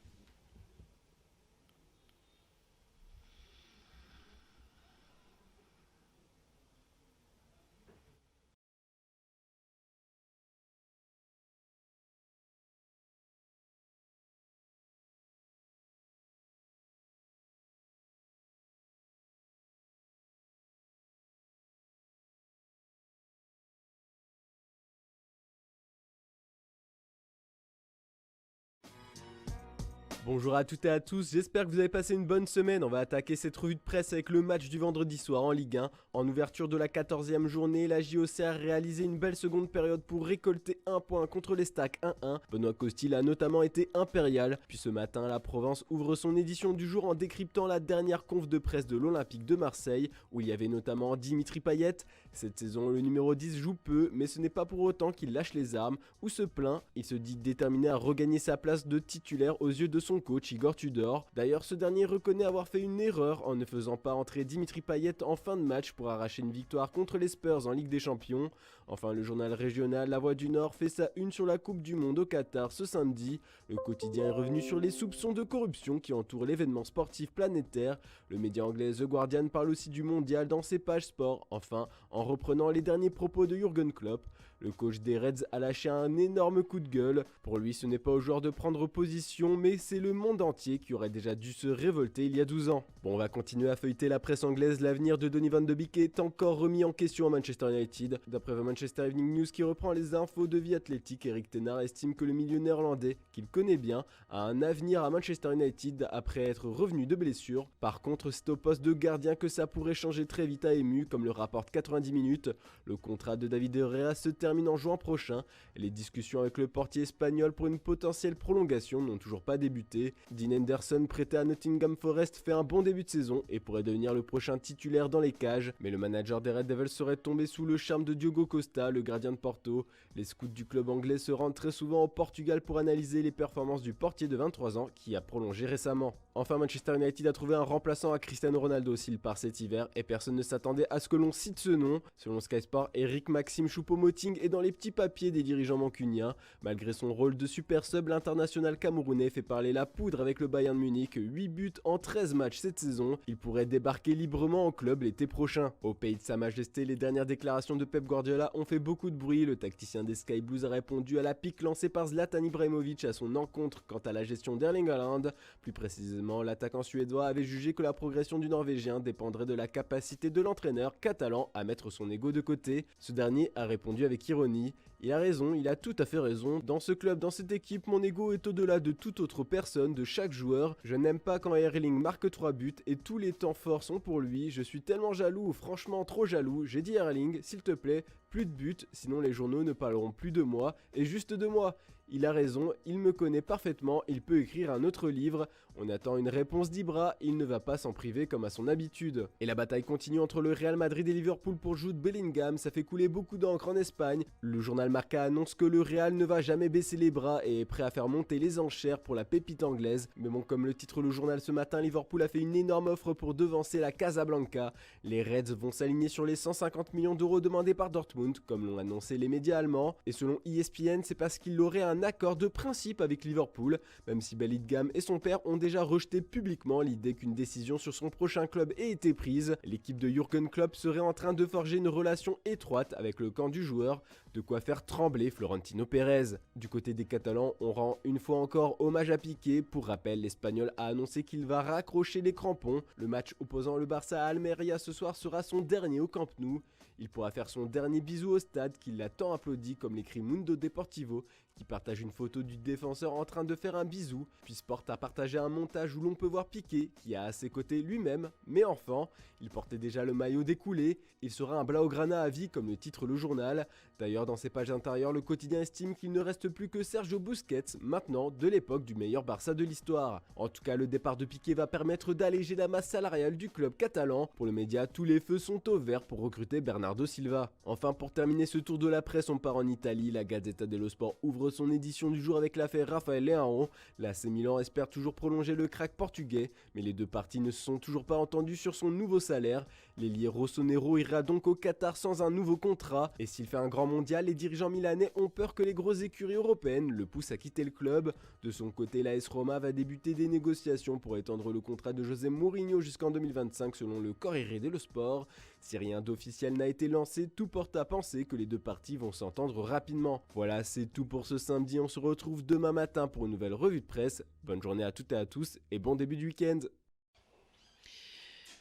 Bonjour à toutes et à tous, j'espère que vous avez passé une bonne semaine. On va attaquer cette revue de presse avec le match du vendredi soir en Ligue 1. En ouverture de la 14e journée, la JOC a réalisé une belle seconde période pour récolter un point contre les Stacks 1-1. Benoît Costil a notamment été impérial. Puis ce matin, la Provence ouvre son édition du jour en décryptant la dernière conf de presse de l'Olympique de Marseille, où il y avait notamment Dimitri Payet. Cette saison, le numéro 10 joue peu, mais ce n'est pas pour autant qu'il lâche les armes ou se plaint. Il se dit déterminé à regagner sa place de titulaire aux yeux de son coach Igor Tudor. D'ailleurs, ce dernier reconnaît avoir fait une erreur en ne faisant pas entrer Dimitri Payet en fin de match pour arracher une victoire contre les Spurs en Ligue des Champions. Enfin, le journal régional La Voix du Nord fait sa une sur la Coupe du Monde au Qatar ce samedi. Le quotidien est revenu sur les soupçons de corruption qui entourent l'événement sportif planétaire. Le média anglais The Guardian parle aussi du mondial dans ses pages sport. Enfin, en reprenant les derniers propos de Jürgen Klopp, le coach des Reds a lâché un énorme coup de gueule. Pour lui, ce n'est pas aux joueurs de prendre position, mais c'est le monde entier qui aurait déjà dû se révolter il y a 12 ans. Bon, on va continuer à feuilleter la presse anglaise. L'avenir de Donny van de Beek est encore remis en question à Manchester United. D'après The Manchester Evening News qui reprend les infos de vie athlétique, Eric Tenard estime que le milieu néerlandais, qu'il connaît bien, a un avenir à Manchester United après être revenu de blessure. Par contre, c'est au poste de gardien que ça pourrait changer très vite à Ému, comme le rapporte 90 minutes. Le contrat de David Herrera se termine en juin prochain. Les discussions avec le portier espagnol pour une potentielle prolongation n'ont toujours pas débuté. Dean Henderson, prêté à Nottingham Forest, fait un bon début de saison et pourrait devenir le prochain titulaire dans les cages. Mais le manager des Red Devils serait tombé sous le charme de Diogo Costa, le gardien de Porto. Les scouts du club anglais se rendent très souvent au Portugal pour analyser les performances du portier de 23 ans qui a prolongé récemment. Enfin, Manchester United a trouvé un remplaçant à Cristiano Ronaldo s'il part cet hiver et personne ne s'attendait à ce que l'on cite ce nom. Selon Sky Sport, Eric Maxime Choupo-Moting est dans les petits papiers des dirigeants mancuniens. Malgré son rôle de super sub, l'international camerounais fait parler la poudre avec le Bayern Munich. 8 buts en 13 matchs cette saison. Il pourrait débarquer librement en club l'été prochain. Au pays de Sa Majesté, les dernières déclarations de Pep Guardiola ont fait beaucoup de bruit. Le tacticien des Sky Blues a répondu à la pique lancée par Zlatan Ibrahimovic à son encontre quant à la gestion d'Erling Haaland. Plus précisément, l'attaquant suédois avait jugé que la progression du Norvégien dépendrait de la capacité de l'entraîneur catalan à mettre son ego de côté. Ce dernier a répondu avec ironie. Il a raison, il a tout à fait raison. Dans ce club, dans cette équipe, mon ego est au-delà de toute autre personne, de chaque joueur. Je n'aime pas quand Erling marque 3 buts et tous les temps forts sont pour lui. Je suis tellement jaloux, franchement trop jaloux. J'ai dit Erling, s'il te plaît, plus de buts, sinon les journaux ne parleront plus de moi, et juste de moi. Il a raison, il me connaît parfaitement, il peut écrire un autre livre. On attend une réponse d'Ibra, il ne va pas s'en priver comme à son habitude. Et la bataille continue entre le Real Madrid et Liverpool pour Jude Bellingham, ça fait couler beaucoup d'encre en Espagne. Le journal Marca annonce que le Real ne va jamais baisser les bras et est prêt à faire monter les enchères pour la pépite anglaise. Mais bon, comme le titre le journal ce matin, Liverpool a fait une énorme offre pour devancer la Casablanca. Les Reds vont s'aligner sur les 150 millions d'euros demandés par Dortmund, comme l'ont annoncé les médias allemands. Et selon ESPN, c'est parce qu'il aurait un accord de principe avec Liverpool, même si Bellingham et son père ont déjà rejeté publiquement l'idée qu'une décision sur son prochain club ait été prise. L'équipe de Jürgen Klopp serait en train de forger une relation étroite avec le camp du joueur. de quoi faire trembler Florentino Pérez. Du côté des Catalans, on rend une fois encore hommage à Piqué. Pour rappel, l'Espagnol a annoncé qu'il va raccrocher les crampons. Le match opposant le Barça à Almeria ce soir sera son dernier au Camp Nou. Il pourra faire son dernier bisou au stade qui l'a tant applaudi, comme l'écrit Mundo Deportivo, qui partage une photo du défenseur en train de faire un bisou, puis Sport a partagé un montage où l'on peut voir Piqué, qui a à ses côtés lui-même, mais enfant. Il portait déjà le maillot découlé, il sera un blaugrana à vie comme le titre le journal. D'ailleurs, dans ses pages intérieures, le quotidien estime qu'il ne reste plus que Sergio Busquets, maintenant de l'époque du meilleur Barça de l'histoire. En tout cas, le départ de Piqué va permettre d'alléger la masse salariale du club catalan. Pour le média, tous les feux sont au vert pour recruter Bernardo Silva. Enfin, pour terminer ce tour de la presse, on part en Italie. La Gazzetta dello Sport ouvre son édition du jour avec l'affaire Rafael Leão. L'AC Milan espère toujours prolonger le crack portugais, mais les deux parties ne se sont toujours pas entendues sur son nouveau salaire. L'ailier rossonero ira donc au Qatar sans un nouveau contrat, et s'il fait un grand mondial, les dirigeants milanais ont peur que les grosses écuries européennes le poussent à quitter le club. De son côté, l'AS Roma va débuter des négociations pour étendre le contrat de José Mourinho jusqu'en 2025 selon le Corriere dello Sport. Si rien d'officiel n'a été lancé, tout porte à penser que les deux parties vont s'entendre rapidement. Voilà, c'est tout pour ce samedi, on se retrouve demain matin pour une nouvelle revue de presse. Bonne journée à toutes et à tous et bon début de week-end.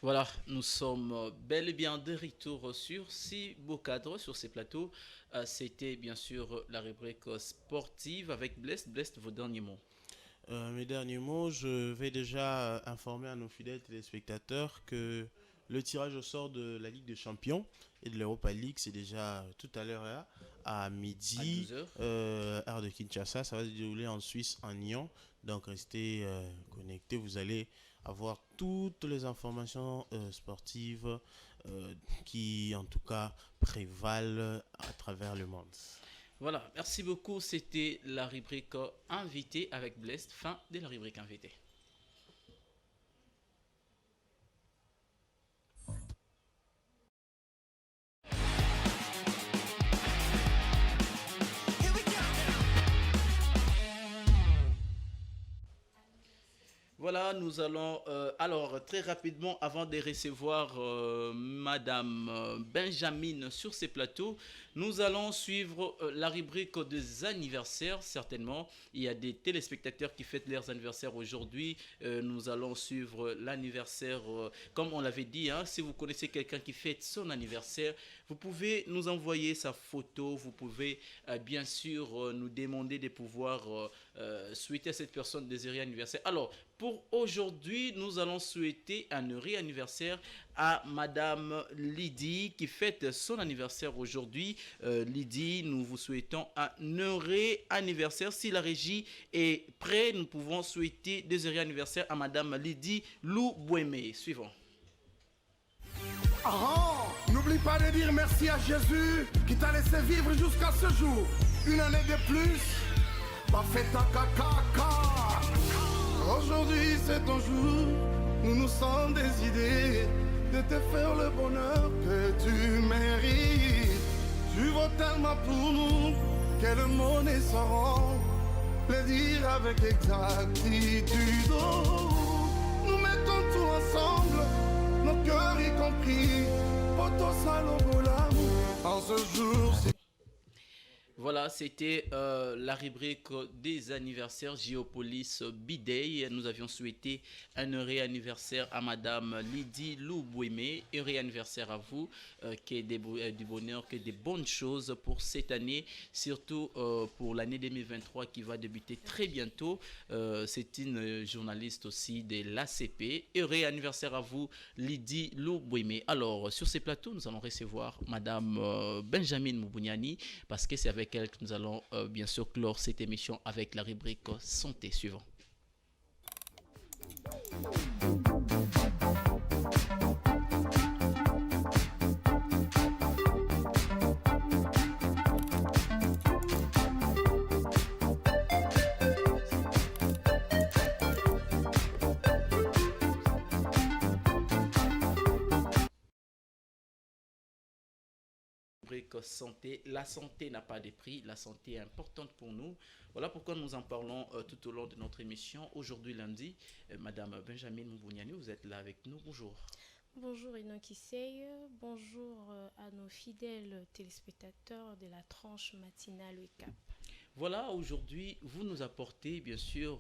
Voilà, nous sommes bel et bien de retour sur si beaux cadres, sur ces plateaux. C'était bien sûr la rubrique sportive avec Blest. Blest, vos derniers mots. Mes derniers mots, je vais déjà informer à nos fidèles téléspectateurs que le tirage au sort de la Ligue des Champions et de l'Europa League, c'est déjà tout à l'heure là, à midi, heure de Kinshasa. Ça va se dérouler en Suisse, en Nyon. Donc restez connectés, vous allez avoir toutes les informations sportives qui en tout cas prévalent à travers le monde. Voilà, merci beaucoup. C'était la rubrique invité avec Blest. Fin de la rubrique invité. Voilà, nous allons, alors très rapidement, avant de recevoir Madame Benjamin sur ces plateaux, nous allons suivre la rubrique des anniversaires, certainement. Il y a des téléspectateurs qui fêtent leurs anniversaires aujourd'hui. Nous allons suivre l'anniversaire, comme on l'avait dit, hein, si vous connaissez quelqu'un qui fête son anniversaire, vous pouvez nous envoyer sa photo, vous pouvez bien sûr nous demander de pouvoir souhaiter à cette personne des heureux anniversaires. Alors, pour aujourd'hui, nous allons souhaiter un heureux anniversaire à Madame Lydie qui fête son anniversaire aujourd'hui. Lydie, nous vous souhaitons un heureux anniversaire. Si la régie est prête, nous pouvons souhaiter des heureux anniversaires à Madame Lydie Loubouémé. Suivons. N'oublie pas de dire merci à Jésus qui t'a laissé vivre jusqu'à ce jour. Une année de plus, pas fait ta caca. Aujourd'hui c'est ton jour, nous nous sommes des idées de te faire le bonheur que tu mérites. Tu vaux tellement pour nous que le mot ne saura le dire avec exactitude. Nous mettons tout ensemble, nos cœurs y compris, pour salobola en ce jour. Voilà, c'était la rubrique des anniversaires Géopolis B-Day. Nous avions souhaité un heureux anniversaire à Madame Lydie Loubouémé. Heureux anniversaire à vous, que du bonheur, que des bonnes choses pour cette année, surtout pour l'année 2023 qui va débuter très bientôt. C'est une journaliste aussi de l'ACP. Heureux anniversaire à vous, Lydie Loubouémé. Alors, sur ces plateaux, nous allons recevoir Madame Benjamin Moubouniani, parce que c'est avec elle que nous allons bien sûr clore cette émission avec la rubrique santé suivante. Santé, la santé n'a pas de prix, la santé est importante pour nous. Voilà pourquoi nous en parlons tout au long de notre émission. Aujourd'hui lundi, Madame Benjamin Moubouniani, vous êtes là avec nous. Bonjour. Bonjour Inoki bonjour à nos fidèles téléspectateurs de la tranche matinale WECAP. Voilà, aujourd'hui, vous nous apportez bien sûr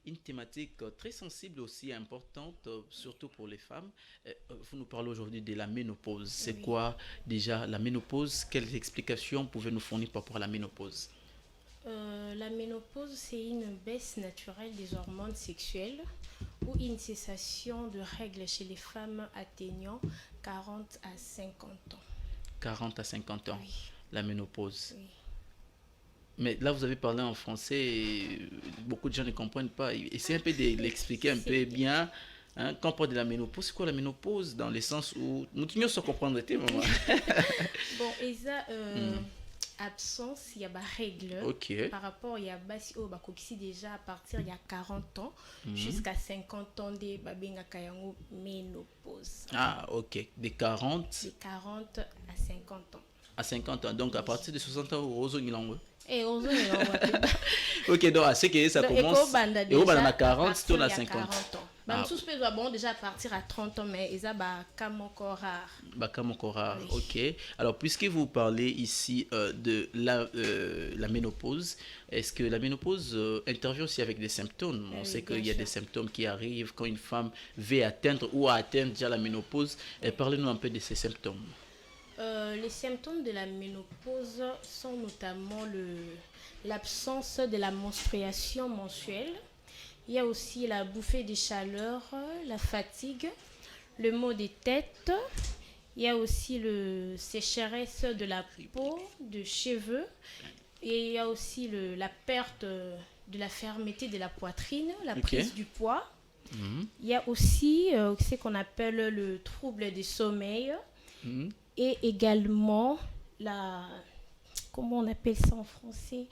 une thématique très sensible aussi importante, surtout pour les femmes. Vous nous parlez aujourd'hui de la ménopause. C'est quoi déjà la ménopause? Quelles explications pouvez-vous nous fournir par rapport à la ménopause? La ménopause, c'est une baisse naturelle des hormones sexuelles ou une cessation de règles chez les femmes atteignant 40 à 50 ans. 40 à 50 ans, oui. La ménopause. Oui. Mais là, vous avez parlé en français et beaucoup de gens ne comprennent pas. Essayez un peu de l'expliquer un peu bien. Hein, quand on parle de la ménopause, c'est quoi la ménopause dans le sens où nous tenions à comprendre, maman. Bon, et ça, absence, il y a des règles. Okay. Par rapport, il y a déjà à partir il y a 40 ans jusqu'à 50 ans de ménopause. Ah, ok. De 40 à 50 ans. À 50 ans. Donc, à partir de 60 ans, Roso Nilango. Ok, donc c'est que ça commence. Et on a 40, c'est à 50 ans. Bon, déjà à partir à 30 ans, mais ils ont encore rare. Oui. Ok. Alors, puisque vous parlez ici de la ménopause, est-ce que la ménopause intervient aussi avec des symptômes? On sait qu'il y a des symptômes qui arrivent quand une femme veut atteindre ou atteindre déjà la ménopause. Parlez-nous un peu de ces symptômes. Les symptômes de la ménopause sont notamment l'absence de la menstruation mensuelle. Il y a aussi la bouffée de chaleur, la fatigue, le maux de tête. Il y a aussi le sécheresse de la peau, de cheveux. Et il y a aussi la perte de la fermeté de la poitrine, la prise du poids. Il y a aussi ce qu'on appelle le trouble du sommeil. Et également comment on appelle ça en français,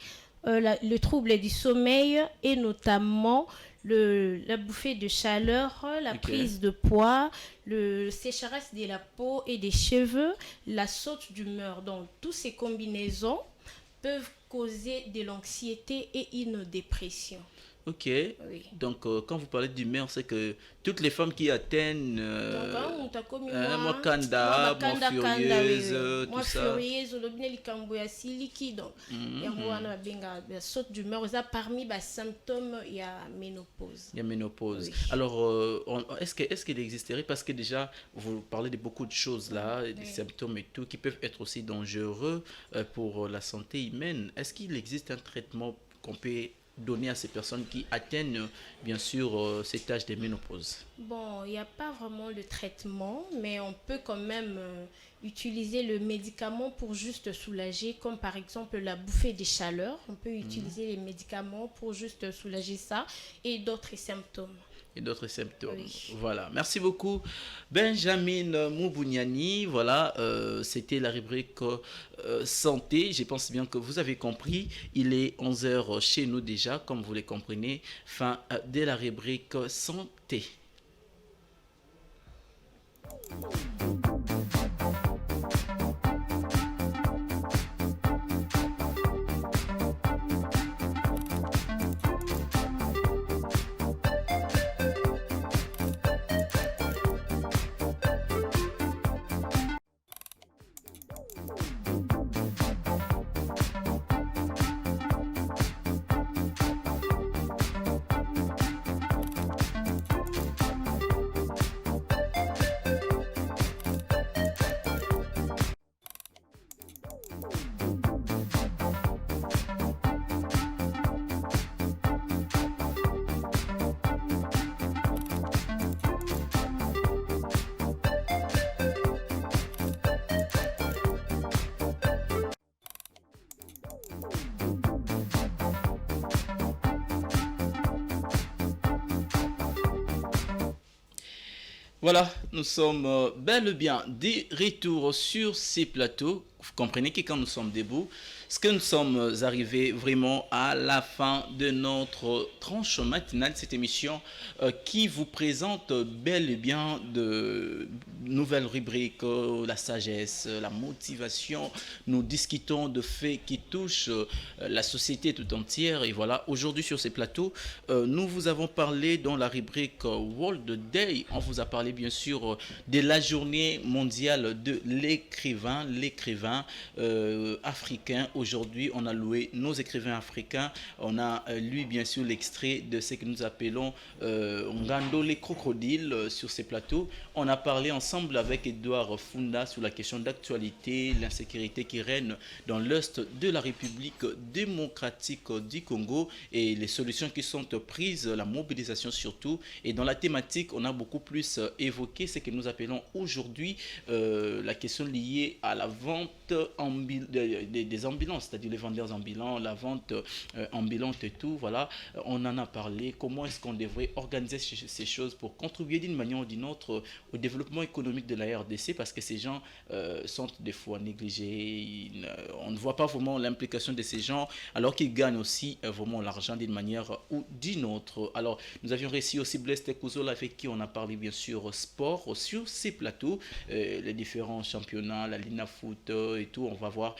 le trouble du sommeil et notamment la bouffée de chaleur, la prise de poids, le sécheresse de la peau et des cheveux, la saute d'humeur. Donc, toutes ces combinaisons peuvent causer de l'anxiété et une dépression. Ok. Oui. Donc, quand vous parlez d'humeur, c'est que toutes les femmes qui atteignent moi, Kanda, moi furieuse, tout ça. Furieuse, saute d'humeur, parmi les symptômes, il y a ménopause. Il y a ménopause. Oui. Alors, est-ce qu'il existerait, parce que déjà, vous parlez de beaucoup de choses là, des symptômes et tout, qui peuvent être aussi dangereux pour la santé humaine. Est-ce qu'il existe un traitement qu'on peut donner à ces personnes qui atteignent bien sûr cet âge de ménopause? Bon, il n'y a pas vraiment de traitement, mais on peut quand même utiliser le médicament pour juste soulager, comme par exemple la bouffée de chaleur. On peut utiliser les médicaments pour juste soulager ça et d'autres symptômes. Oui. Voilà, merci beaucoup Benjamin Moubouniani. Voilà, c'était la rubrique santé. Je pense bien que vous avez compris. Il est 11h chez nous déjà, comme vous le comprenez. Fin de la rubrique santé. Voilà, nous sommes bel et bien des retours sur ces plateaux Vous comprenez que quand nous sommes debout, ce que nous sommes arrivés vraiment à la fin de notre tranche matinale de cette émission qui vous présente bel et bien de nouvelles rubriques, la sagesse, la motivation. Nous discutons de faits qui touchent la société tout entière. Et voilà, aujourd'hui sur ces plateaux, nous vous avons parlé dans la rubrique World Day. On vous a parlé bien sûr de la journée mondiale de l'écrivain africain. Aujourd'hui, on a loué nos écrivains africains. On a lu bien sûr l'extrait de ce que nous appelons Ngando les crocodiles sur ces plateaux. On a parlé ensemble avec Edouard Funda sur la question d'actualité, l'insécurité qui règne dans l'est de la République démocratique du Congo et les solutions qui sont prises, la mobilisation surtout. Et dans la thématique, on a beaucoup plus évoqué ce que nous appelons aujourd'hui la question liée à la vente des ambulances, c'est-à-dire les vendeurs ambulants, la vente ambulante et tout. Voilà, on en a parlé. Comment est-ce qu'on devrait organiser ces choses pour contribuer d'une manière ou d'une autre au développement économique de la RDC, parce que ces gens sont des fois négligés. On ne voit pas vraiment l'implication de ces gens, alors qu'ils gagnent aussi vraiment l'argent d'une manière ou d'une autre. Alors, nous avions réussi aussi Blaise Tekouzola, avec qui on a parlé bien sûr sport sur ces plateaux, les différents championnats, la Lina Foot et tout. On va voir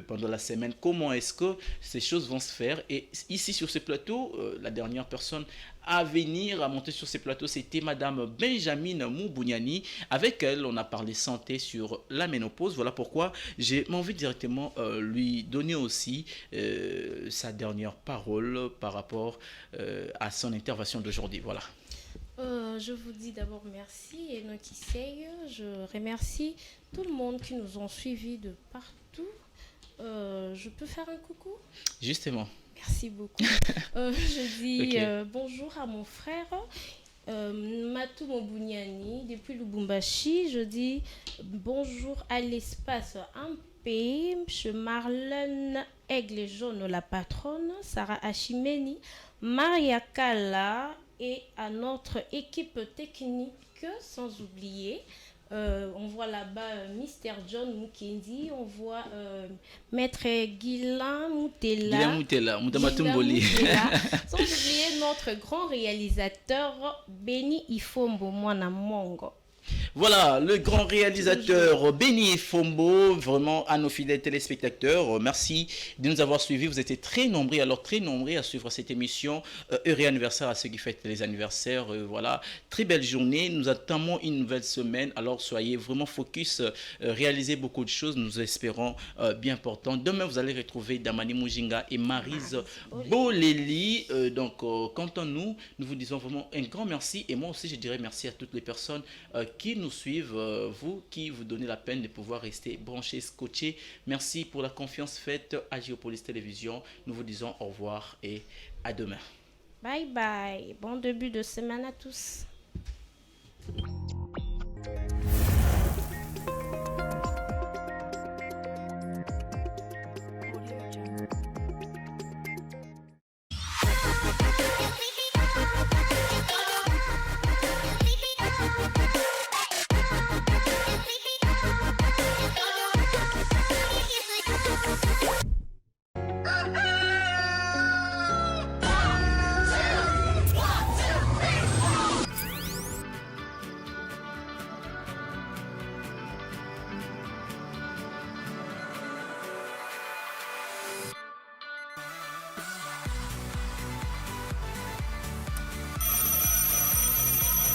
pendant la semaine comment est-ce que ces choses vont se faire. Et ici sur ces plateaux, la dernière personne à venir, à monter sur ces plateaux, c'était Madame Benjamin Moubouniani. Avec elle, on a parlé santé sur la ménopause. Voilà pourquoi j'ai envie directement lui donner aussi sa dernière parole par rapport à son intervention d'aujourd'hui. Voilà. Je vous dis d'abord merci et je remercie tout le monde qui nous ont suivis de partout. Je peux faire un coucou? Justement. Merci beaucoup. Je dis bonjour à mon frère Matou Moubouniani depuis Lubumbashi. Je dis bonjour à l'espace MP, chez Marlène Aigle Jaune, la patronne, Sarah Hachimeni, Maria Kala et à notre équipe technique, sans oublier. On voit là-bas Mr. John Mukendi, on voit Maître Guilain Moutela, sans oublier notre grand réalisateur Béni Ifombo Mwana Mongo. Voilà, le grand réalisateur Béni Fombo, vraiment à nos fidèles téléspectateurs, merci de nous avoir suivis. Vous étiez très nombreux, à suivre cette émission. Heureux anniversaire à ceux qui fêtent les anniversaires. Voilà, très belle journée. Nous attendons une nouvelle semaine. Alors soyez vraiment focus, réalisez beaucoup de choses. Nous espérons bien important. Demain, vous allez retrouver Damani Mujinga et Maryse Boleli. Quant à nous, nous vous disons vraiment un grand merci. Et moi aussi, je dirais merci à toutes les personnes qui nous suivent, vous qui vous donnez la peine de pouvoir rester branchés, scotchés. Merci pour la confiance faite à Géopolis Télévision. Nous vous disons au revoir et à demain. Bye bye. Bon début de semaine à tous.